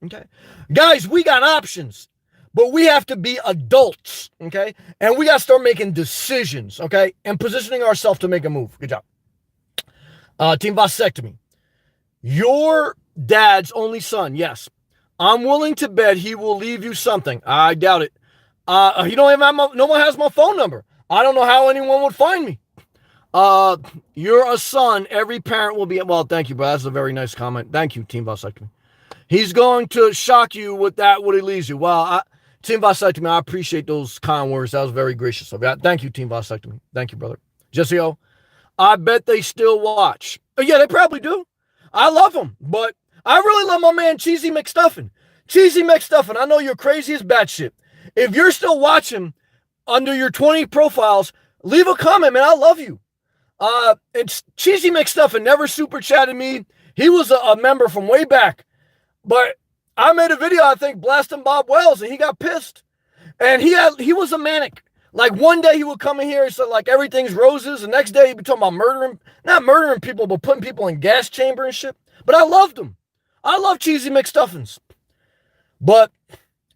Okay. Guys, we got options, but we have to be adults. Okay. And we got to start making decisions. Okay. And positioning ourselves to make a move. Good job. Team vasectomy. Your dad's only son. Yes. I'm willing to bet he will leave you something. I doubt it. He don't even have no one has my phone number. I don't know how anyone would find me. You're a son. Every parent will be. Well, thank you, bro. That's a very nice comment. Thank you, Team Vasectomy. He's going to shock you with that when he leaves you. Well, Team Vasectomy, I appreciate those kind words. That was very gracious of you. Thank you, Team Vasectomy. Thank you, brother. Jesse O, I bet they still watch. Yeah, they probably do. I love them, but I really love my man Cheesy McStuffin. Cheesy McStuffin, I know you're crazy as batshit. If you're still watching under your 20 profiles, leave a comment, man. I love you. It's Cheesy McStuffin never super chatted me. He was a member from way back, but I made a video, I think, blasting Bob Wells, and he got pissed. And he was a manic. Like one day he would come in here and say like everything's roses. The next day he'd be talking about not murdering people, but putting people in gas chamber and shit. But I loved him. I love Cheesy McStuffins. But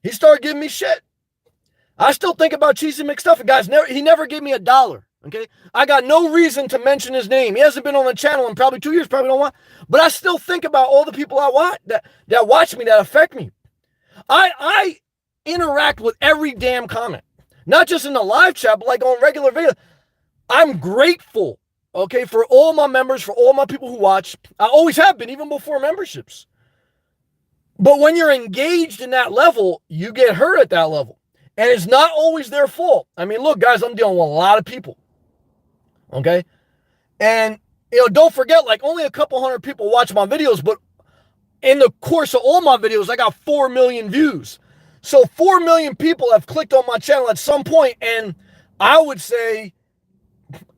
he started giving me shit. I still think about Cheesy McStuffin. Guys, he never gave me $1. Okay? I got no reason to mention his name. He hasn't been on the channel in probably 2 years, probably don't want. But I still think about all the people I watch that watch me, that affect me. I interact with every damn comment. Not just in the live chat, but like on regular video. I'm grateful, okay, for all my members, for all my people who watch. I always have been, even before memberships. But when you're engaged in that level, you get hurt at that level. And it's not always their fault. I mean, look, guys, I'm dealing with a lot of people. Okay? And, don't forget, like, only a couple hundred people watch my videos, but in the course of all my videos, I got 4 million views. So 4 million people have clicked on my channel at some point, and I would say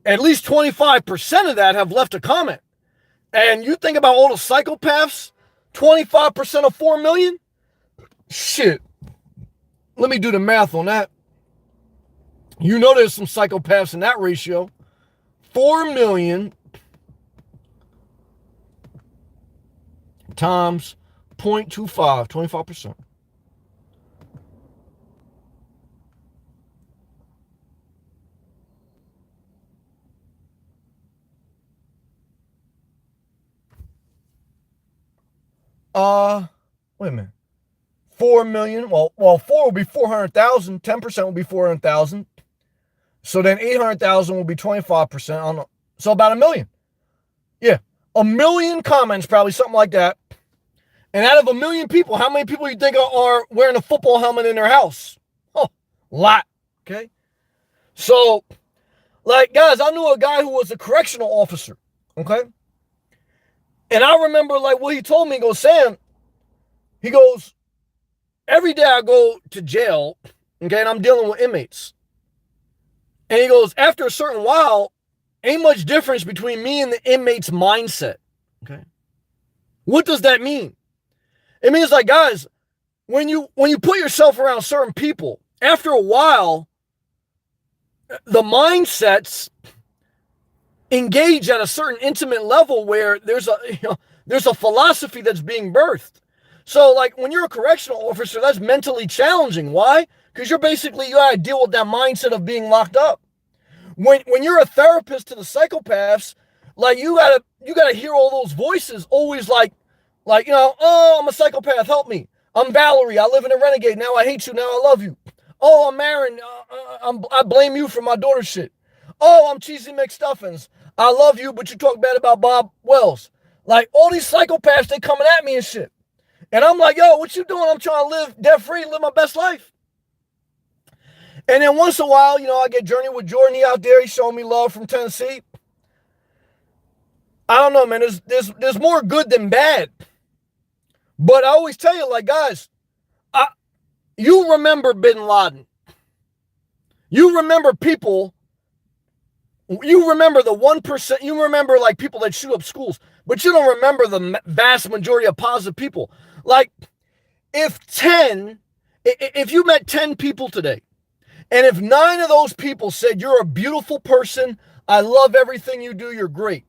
at least 25% of that have left a comment. And you think about all the psychopaths, 25% of 4 million? Shit. Let me do the math on that. You know there's some psychopaths in that ratio. 4 million times 0.25, 25%. Wait a minute. 4 million. Well, 4 will be 400,000. 10% will be 400,000. So then 800,000 will be 25%. So about 1 million. Yeah. 1 million comments, probably something like that. And out of 1 million people, how many people you think are wearing a football helmet in their house? Oh, a lot. Okay. So, like, guys, I knew a guy who was a correctional officer. Okay. And I remember, like, what he told me, he goes, Sam, he goes, every day I go to jail, okay, and I'm dealing with inmates. And he goes, after a certain while, ain't much difference between me and the inmate's mindset, okay? What does that mean? It means, like, guys, when you put yourself around certain people, after a while, the mindsets engage at a certain intimate level where there's a philosophy that's being birthed. So, like, when you're a correctional officer, that's mentally challenging. Why? Because you gotta deal with that mindset of being locked up. When you're a therapist to the psychopaths, like, you gotta hear all those voices always like, oh, I'm a psychopath, help me. I'm Valerie, I live in a renegade, now I hate you, now I love you. Oh, I'm Marin, I blame you for my daughter's shit. Oh, I'm Cheesy McStuffins, I love you, but you talk bad about Bob Wells. Like, all these psychopaths, they coming at me and shit. And I'm like, yo, what you doing? I'm trying to live debt-free, live my best life. And then once in a while, I get Journey with Jordan. He out there, he's showing me love from Tennessee. I don't know, man. There's more good than bad. But I always tell you, like, guys, you remember Bin Laden. You remember people. You remember the 1%. You remember, like, people that shoot up schools. But you don't remember the vast majority of positive people. Like, if you met 10 people today, and if 9 of those people said, you're a beautiful person, I love everything you do, you're great.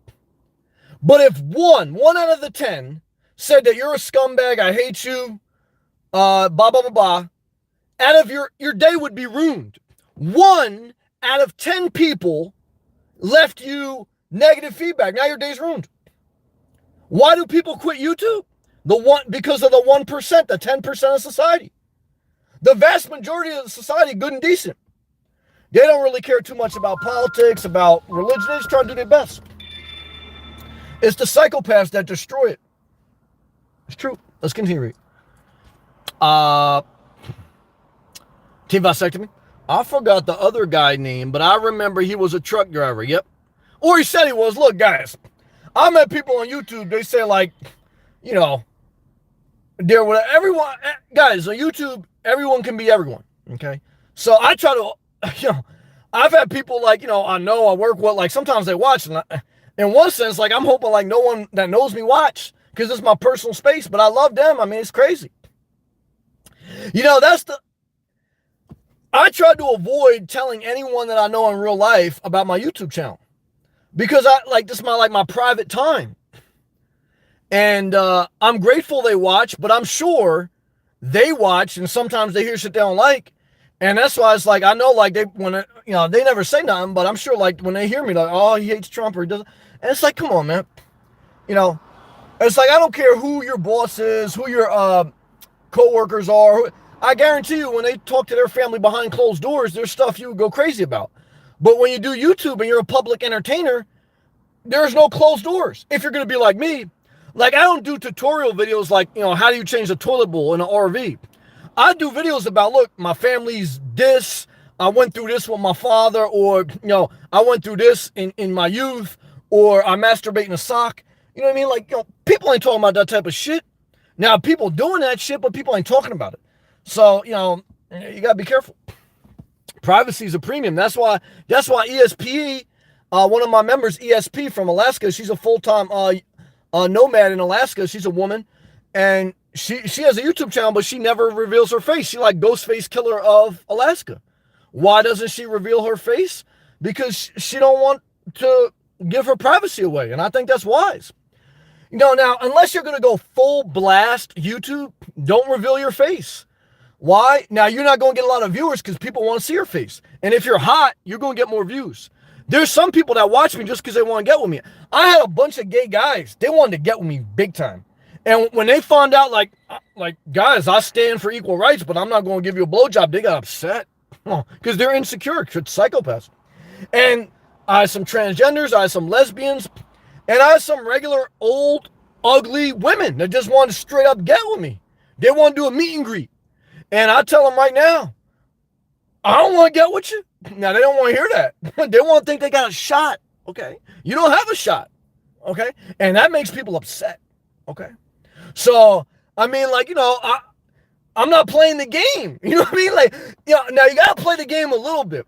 But if one out of the 10 said that you're a scumbag, I hate you, blah, blah, blah, blah, out of your day would be ruined. 1 out of 10 people left you negative feedback. Now your day's ruined. Why do people quit YouTube? Because of the 1%, the 10% of society. The vast majority of the society, good and decent. They don't really care too much about politics, about religion. They just try to do their best. It's the psychopaths that destroy it. It's true. Let's continue. Team vasectomy. I forgot the other guy name, but I remember he was a truck driver. Yep. Or he said he was. Look, guys, I met people on YouTube. They say, like, you know, everyone, guys, on YouTube, everyone can be everyone. Okay. So I try to, you know, I've had people like, you know I work with, like, sometimes they watch. And in one sense, like, I'm hoping, like, no one that knows me watch because it's my personal space. But I love them. I mean, it's crazy. You know, I try to avoid telling anyone that I know in real life about my YouTube channel because this is my private time. And I'm grateful they watch, but I'm sure they watch and sometimes they hear shit they don't like. And that's why it's like, I know, like, they never say nothing, but I'm sure, like, when they hear me, like, oh, he hates Trump or he doesn't. And it's like, come on, man. You know, it's like, I don't care who your boss is, who your coworkers are. I guarantee you, when they talk to their family behind closed doors, there's stuff you would go crazy about. But when you do YouTube and you're a public entertainer, there's no closed doors. If you're going to be like me, like, I don't do tutorial videos like, you know, how do you change a toilet bowl in an RV? I do videos about, look, my family's this. I went through this with my father, or, you know, I went through this in my youth, or I masturbate in a sock. You know what I mean? Like, you know, people ain't talking about that type of shit. Now, people doing that shit, but people ain't talking about it. So, you know, you got to be careful. Privacy is a premium. That's why ESP, one of my members, ESP from Alaska, she's a full-time nomad in Alaska. She's a woman, and she has a YouTube channel, but she never reveals her face. She like Ghostface Killer of Alaska. Why doesn't she reveal her face? Because she don't want to give her privacy away, and I think that's wise. You know, now, unless you're going to go full blast YouTube, don't reveal your face. Why? Now, you're not going to get a lot of viewers because people want to see your face. And if you're hot, you're going to get more views. There's some people that watch me just because they want to get with me. I had a bunch of gay guys. They wanted to get with me big time. And when they found out, like, guys, I stand for equal rights, but I'm not going to give you a blowjob, they got upset. Because they're insecure, psychopaths. And I had some transgenders, I had some lesbians, and I had some regular old, ugly women that just wanted to straight up get with me. They want to do a meet and greet. And I tell them right now, I don't want to get with you. Now, they don't want to hear that. They want to think they got a shot. Okay. You don't have a shot. Okay. And that makes people upset. Okay. So, I mean, like, you know, I'm not playing the game. You know what I mean? Like, you know, now you got to play the game a little bit.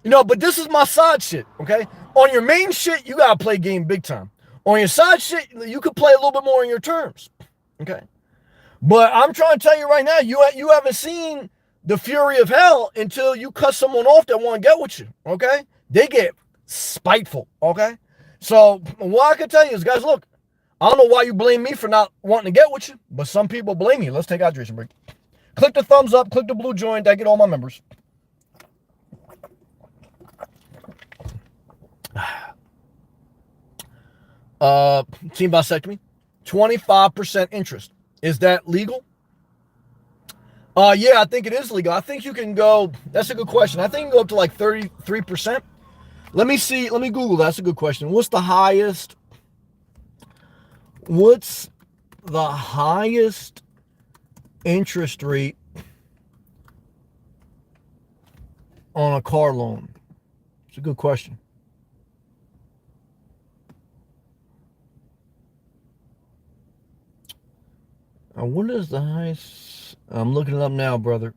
You know, but this is my side shit. Okay. On your main shit, you got to play game big time. On your side shit, you could play a little bit more on your terms. Okay. But I'm trying to tell you right now, you haven't seen the fury of hell until you cut someone off that want to get with you, okay? They get spiteful, okay? So what I can tell you is, guys, look, I don't know why you blame me for not wanting to get with you, but some people blame me. Let's take a hydration break. Click the thumbs up, click the blue joint. I get all my members. Team vasectomy, 25% interest. Is that legal? Yeah, I think it is legal. I think you can go, that's a good question. I think you can go up to like 33%. Let me see, let me Google that. That's a good question. What's the highest interest rate on a car loan? It's a good question. What is the highest? I'm looking it up now, brother.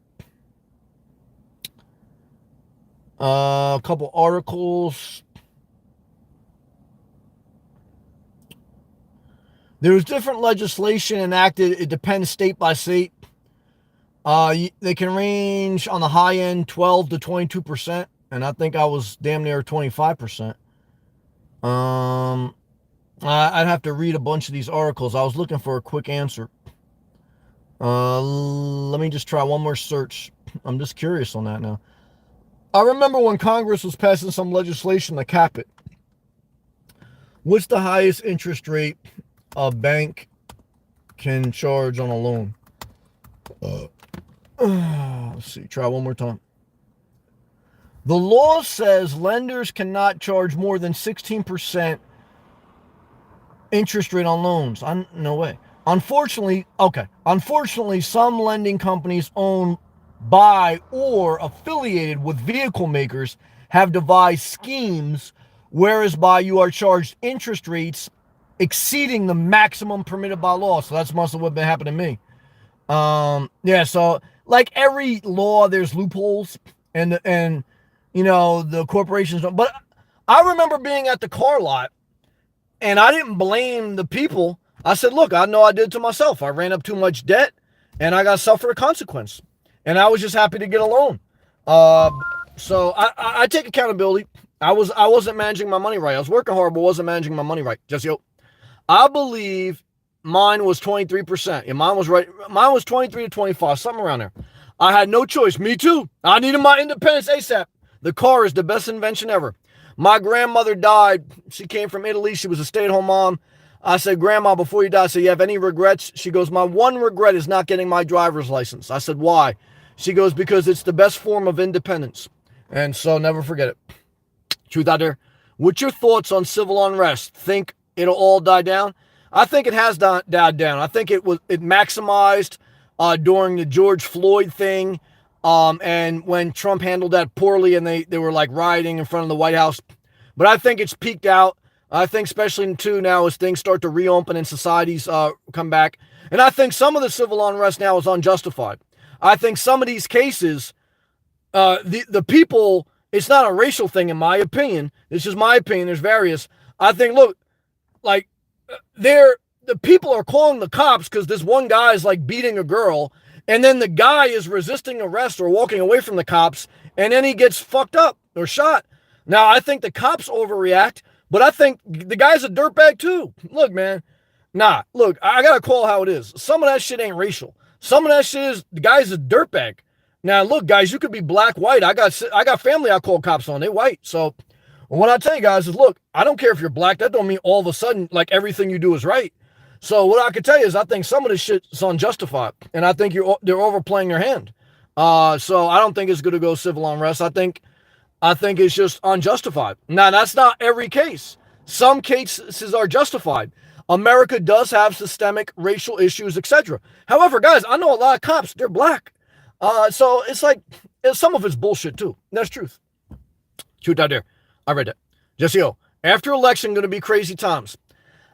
A couple articles. There's different legislation enacted. It depends state by state. They can range on the high end 12 to 22%, and I think I was damn near 25%. I'd have to read a bunch of these articles. I was looking for a quick answer. Let me just try one more search. I'm just curious on that now. I remember when Congress was passing some legislation to cap it. What's the highest interest rate a bank can charge on a loan? Let's see. Try one more time. The law says lenders cannot charge more than 16% interest rate on loans. No way. Unfortunately, some lending companies owned by or affiliated with vehicle makers have devised schemes whereby you are charged interest rates exceeding the maximum permitted by law. So that's must have what been happening to me. Yeah, so like every law, there's loopholes, and the corporations don't. But I remember being at the car lot, and I didn't blame the people. I said, look, I know I did it to myself. I ran up too much debt, and I got to suffer a consequence. And I was just happy to get a loan. So I take accountability. I wasn't managing my money right. I was working hard, but wasn't managing my money right. Just I believe mine was 23%. Yeah, mine was right. Mine was 23 to 25, something around there. I had no choice. Me too. I needed my independence ASAP. The car is the best invention ever. My grandmother died. She came from Italy. She was a stay-at-home mom. I said, Grandma, before you die, I said, you have any regrets? She goes, my one regret is not getting my driver's license. I said, why? She goes, because it's the best form of independence. And so never forget it. Truth out there. What's your thoughts on civil unrest? Think it'll all die down? I think it has died down. I think it maximized during the George Floyd thing. And when Trump handled that poorly and they were like rioting in front of the White House. But I think it's peaked out. I think especially too now as things start to reopen and societies come back. And I think some of the civil unrest now is unjustified. I think some of these cases, the people, it's not a racial thing in my opinion. This is my opinion. There's various. I think, look, like the people are calling the cops because this one guy is like beating a girl. And then the guy is resisting arrest or walking away from the cops, and then he gets fucked up or shot. Now, I think the cops overreact, but I think the guy's a dirtbag too. Look, man. Look, I got to call how it is. Some of that shit ain't racial. Some of that shit is, the guy's a dirtbag. Now, look, guys, you could be black, white. I got family I call cops on. They white. So what I tell you guys is, look, I don't care if you're black. That don't mean all of a sudden, like, everything you do is right. So what I can tell you is I think some of this shit is unjustified, and I think they're overplaying their hand. So I don't think it's going to go civil unrest. I think it's just unjustified. Now, that's not every case. Some cases are justified. America does have systemic racial issues, etc. However, guys, I know a lot of cops, they're black. So it's like, some of it's bullshit too. That's truth. Truth out there. I read that. Jesse O, after election, going to be crazy times.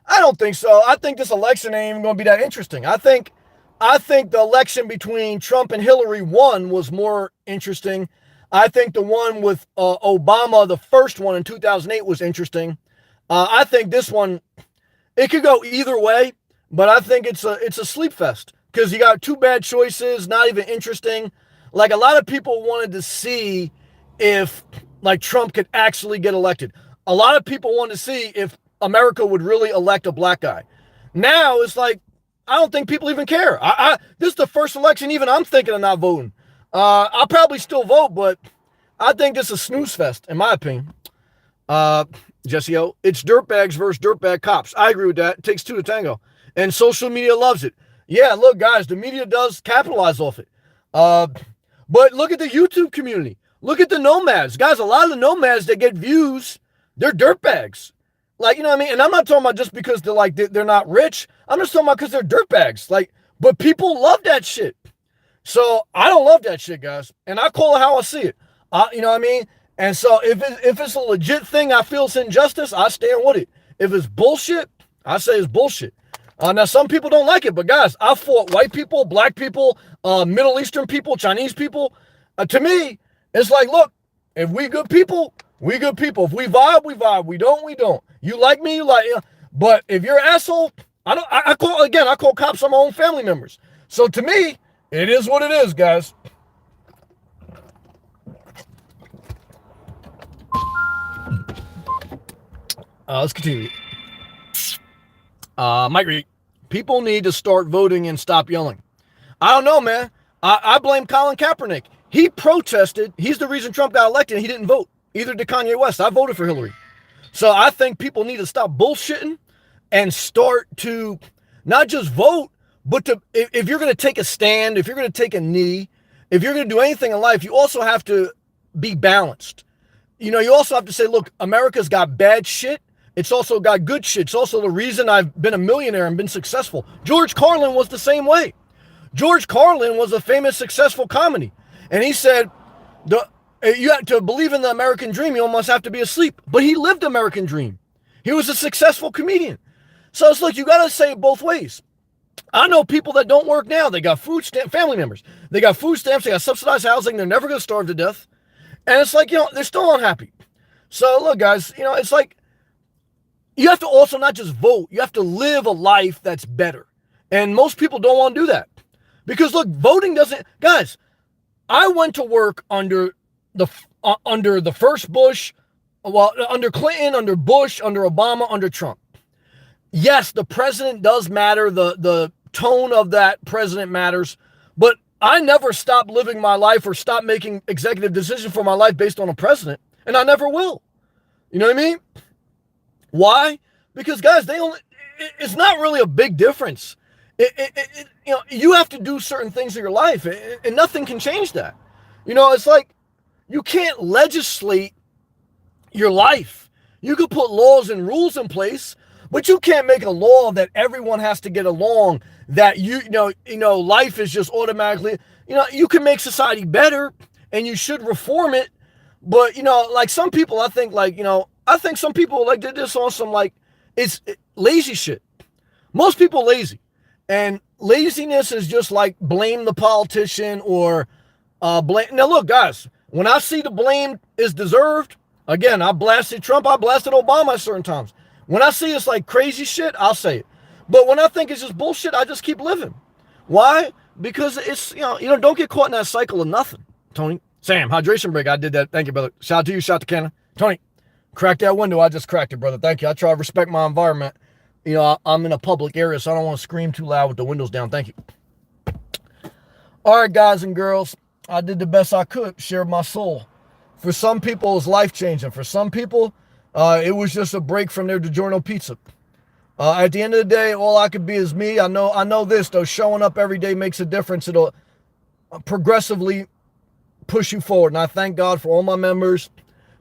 I don't think so. I think this election ain't even going to be that interesting. I think the election between Trump and Hillary was more interesting. I think the one with Obama, the first one in 2008, was interesting. I think this one, it could go either way, but I think it's a sleep fest because you got two bad choices, not even interesting. Like, a lot of people wanted to see if like Trump could actually get elected. A lot of people wanted to see if America would really elect a black guy. Now it's like, I don't think people even care. This is the first election even I'm thinking of not voting. I'll probably still vote, but I think this is a snooze fest, in my opinion. Jesse O, it's dirtbags versus dirtbag cops. I agree with that. It takes two to tango. And social media loves it. Yeah, look, guys, the media does capitalize off it. But look at the YouTube community. Look at the nomads. Guys, a lot of the nomads that get views, they're dirtbags. Like, you know what I mean? And I'm not talking about just because they're not rich. I'm just talking about because they're dirtbags. Like, but people love that shit. So I don't love that shit, guys. And I call it how I see it. You know what I mean? And so if it's a legit thing, I feel it's injustice, I stand with it. If it's bullshit, I say it's bullshit. Now, some people don't like it, but guys, I fought white people, black people, Middle Eastern people, Chinese people. To me, it's like, look, if we good people, we good people. If we vibe, we vibe. We don't, we don't. You like me, you like me. But if you're an asshole, I call cops on my own family members. So to me, it is what it is, guys. Let's continue. Mike Reed, people need to start voting and stop yelling. I don't know, man. I blame Colin Kaepernick. He protested. He's the reason Trump got elected. He didn't vote. Either did Kanye West. I voted for Hillary. So I think people need to stop bullshitting and start to not just vote, but to, if you're going to take a stand, if you're going to take a knee, if you're going to do anything in life, you also have to be balanced. You also have to say, look, America's got bad shit. It's also got good shit. It's also the reason I've been a millionaire and been successful. George Carlin was the same way. George Carlin was a famous, successful comedy. And he said, you have to believe in the American dream, you almost have to be asleep. But he lived the American dream. He was a successful comedian. So it's like, you got to say it both ways. I know people that don't work now. They got food stamp family members. They got food stamps. They got subsidized housing. They're never going to starve to death. And it's like, they're still unhappy. So look, guys, it's like, you have to also not just vote. You have to live a life that's better. And most people don't want to do that. Because look, voting doesn't, guys, I went to work under the first Bush, under Clinton, under Bush, under Obama, under Trump. Yes, the president does matter. The tone of that president matters. But I never stopped living my life or stopped making executive decisions for my life based on a president. And I never will. You know what I mean? Why? Because, guys, it's not really a big difference. You have to do certain things in your life, and nothing can change that. It's like you can't legislate your life. You could put laws and rules in place, but you can't make a law that everyone has to get along, that life is just automatically, you can make society better and you should reform it. But, like some people, I think some people like did this on some it's lazy shit. Most people lazy. And laziness is just like blame the politician or blame. Now, look, guys, when I see the blame is deserved, again, I blasted Trump, I blasted Obama at certain times. When I see it's like crazy shit, I'll say it. But when I think it's just bullshit, I just keep living. Why? Because it's, don't get caught in that cycle of nothing. Tony, Sam, hydration break. I did that. Thank you, brother. Shout out to you. Shout out to Canada. Tony, crack that window. I just cracked it, brother. Thank you. I try to respect my environment. I'm in a public area, so I don't want to scream too loud with the windows down. Thank you. All right, guys and girls, I did the best I could, shared my soul. For some people, it was life-changing. For some people, it was just a break from their DiGiorno pizza. At the end of the day, all I could be is me. I know this, though. Showing up every day makes a difference. It'll progressively push you forward. And I thank God for all my members,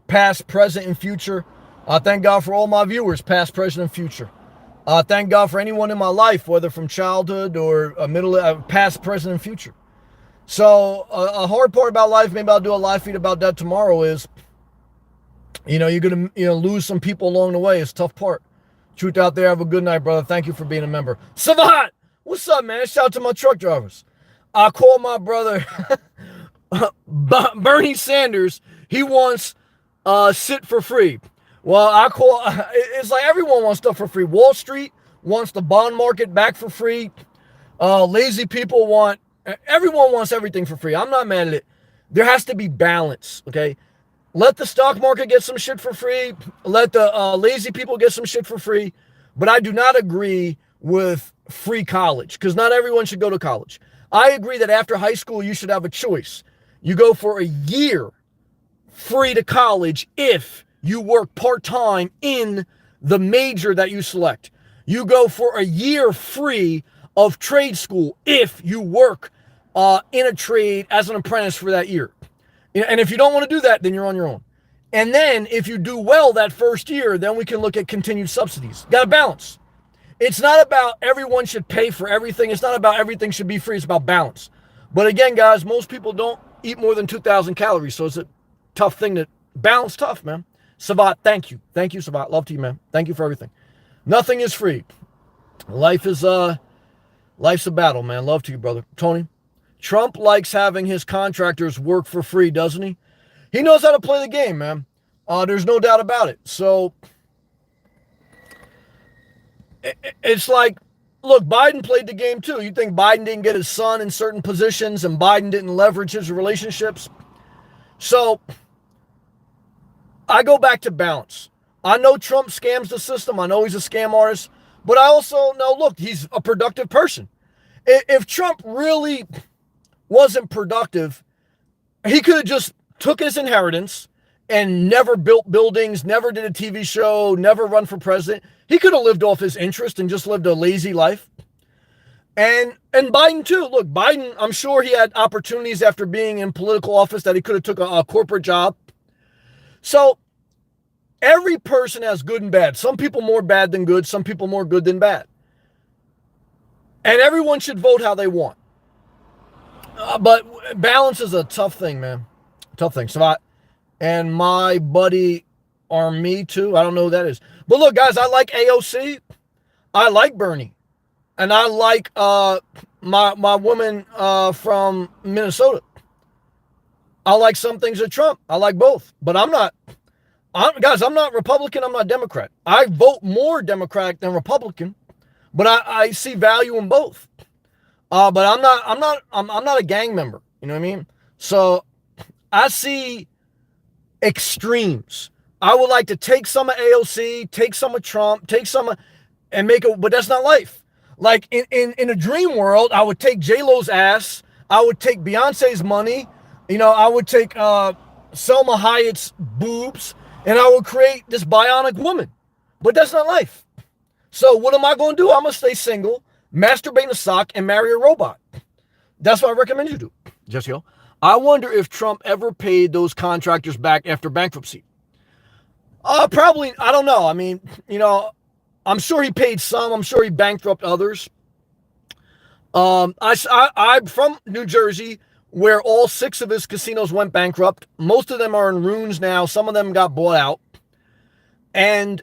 past, present, and future. I thank God for all my viewers, past, present, and future. Thank God for anyone in my life, whether from childhood or past, present, and future. So a hard part about life, maybe I'll do a live feed about that tomorrow, is, you're going to lose some people along the way. It's a tough part. Truth out there. Have a good night, brother. Thank you for being a member. Savant, what's up, man? Shout out to my truck drivers. I call my brother Bernie Sanders. He wants sit for free. Well, it's like everyone wants stuff for free. Wall Street wants the bond market back for free. Lazy people everyone wants everything for free. I'm not mad at it. There has to be balance, okay? Let the stock market get some shit for free. Let the lazy people get some shit for free. But I do not agree with free college, because not everyone should go to college. I agree that after high school, you should have a choice. You go for a year free to college if you work part-time in the major that you select. You go for a year free of trade school if you work in a trade as an apprentice for that year. And if you don't want to do that, then you're on your own. And then if you do well that first year, then we can look at continued subsidies. Got to balance. It's not about everyone should pay for everything. It's not about everything should be free. It's about balance. But again, guys, most people don't eat more than 2,000 calories. So it's a tough thing to balance. Tough, man. Savat, thank you. Thank you, Savat. Love to you, man. Thank you for everything. Nothing is free. Life's a battle, man. Love to you, brother. Tony, Trump likes having his contractors work for free, doesn't he? He knows how to play the game, man. There's no doubt about it. So it's like, look, Biden played the game too. You think Biden didn't get his son in certain positions and Biden didn't leverage his relationships? So I go back to balance. I know Trump scams the system. I know he's a scam artist. But I also know, look, he's a productive person. If Trump really wasn't productive, he could have just took his inheritance and never built buildings, never did a TV show, never run for president. He could have lived off his interest and just lived a lazy life. And Biden too. Look, Biden, I'm sure he had opportunities after being in political office that he could have took a corporate job. So every person has good and bad. Some people more bad than good, some people more good than bad. And everyone should vote how they want. But balance is a tough thing, man. Tough thing. So and my buddy Army too. I don't know who that is. But look, guys, I like AOC. I like Bernie. And I like my woman from Minnesota. I like some things of Trump. I like both. But I'm not Republican. I'm not Democrat. I vote more Democratic than Republican. But I see value in both. But I'm not a gang member. You know what I mean? So I see extremes. I would like to take some of AOC, take some of Trump, take some of, and make it, but that's not life. Like in a dream world, I would take J-Lo's ass. I would take Beyonce's money. You know, I would take Selma Hayek's boobs, and I would create this bionic woman. But that's not life. So what am I going to do? I'm going to stay single, masturbate in a sock, and marry a robot. That's what I recommend you do, Jesse. I wonder if Trump ever paid those contractors back after bankruptcy. Probably, I don't know. I mean, you know, I'm sure he paid some. I'm sure he bankrupted others. I'm from New Jersey, where all 6 of his casinos went bankrupt. Most of them are in ruins now. Some of them got bought out. And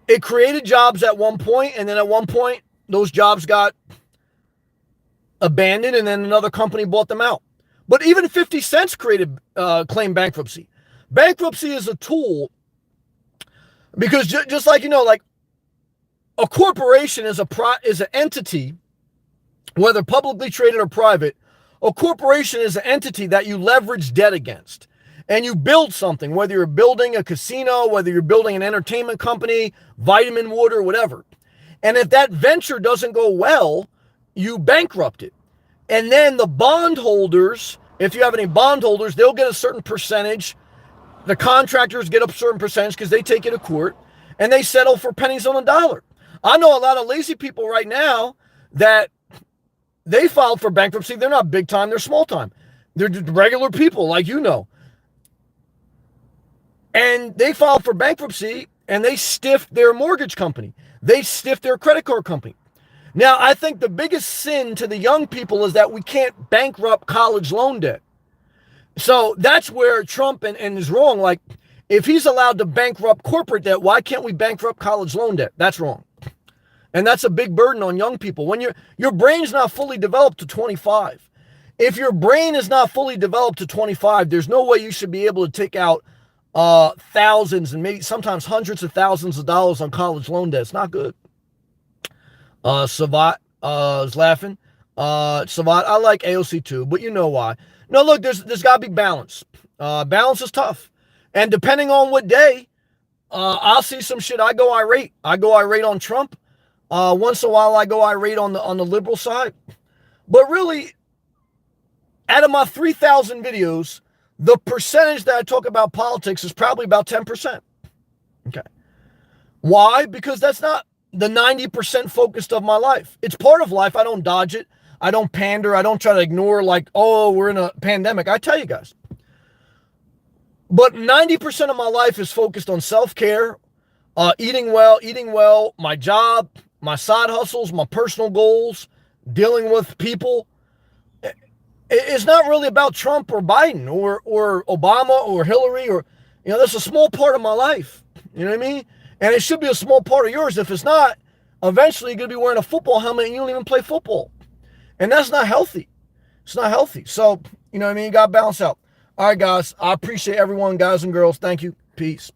it created jobs at one point, and then at one point, those jobs got abandoned, and then another company bought them out. But even 50 Cent claimed bankruptcy. Bankruptcy is a tool because just like, you know, like a corporation is an entity, whether publicly traded or private. A corporation is an entity that you leverage debt against. And you build something, whether you're building a casino, whether you're building an entertainment company, vitamin water, whatever. And if that venture doesn't go well, you bankrupt it. And then the bondholders, if you have any bondholders, they'll get a certain percentage. The contractors get a certain percentage because they take it to court and they settle for pennies on the dollar. I know a lot of lazy people right now that they filed for bankruptcy. They're not big time, they're small time. They're regular people like you know. And they filed for bankruptcy and they stiffed their mortgage company. They stiffed their credit card company. Now, I think the biggest sin to the young people is that we can't bankrupt college loan debt. So that's where Trump and is wrong. Like, if he's allowed to bankrupt corporate debt, why can't we bankrupt college loan debt? That's wrong. And that's a big burden on young people. When your brain's not fully developed to 25. If your brain is not fully developed to 25, there's no way you should be able to take out thousands and maybe sometimes hundreds of thousands of dollars on college loan debt. It's not good. Savat is laughing. Savat, I like AOC too, but you know why. No, look, there's got to be balance. Balance is tough. And depending on what day, I'll see some shit. I go irate. I go irate on Trump. Once in a while, I go irate on the liberal side. But really, out of my 3,000 videos, the percentage that I talk about politics is probably about 10%. Okay. Why? Because that's not the 90% focused of my life. It's part of life. I don't dodge it. I don't pander. I don't try to ignore like, oh, we're in a pandemic. I tell you guys. But 90% of my life is focused on self-care, eating well, my job, my side hustles, my personal goals, dealing with people. It's not really about Trump or Biden or Obama or Hillary or, you know, that's a small part of my life. You know what I mean? And it should be a small part of yours. If it's not, eventually you're going to be wearing a football helmet and you don't even play football. And that's not healthy. It's not healthy. So, you know what I mean? You got to balance out. All right, guys. I appreciate everyone, guys and girls. Thank you. Peace.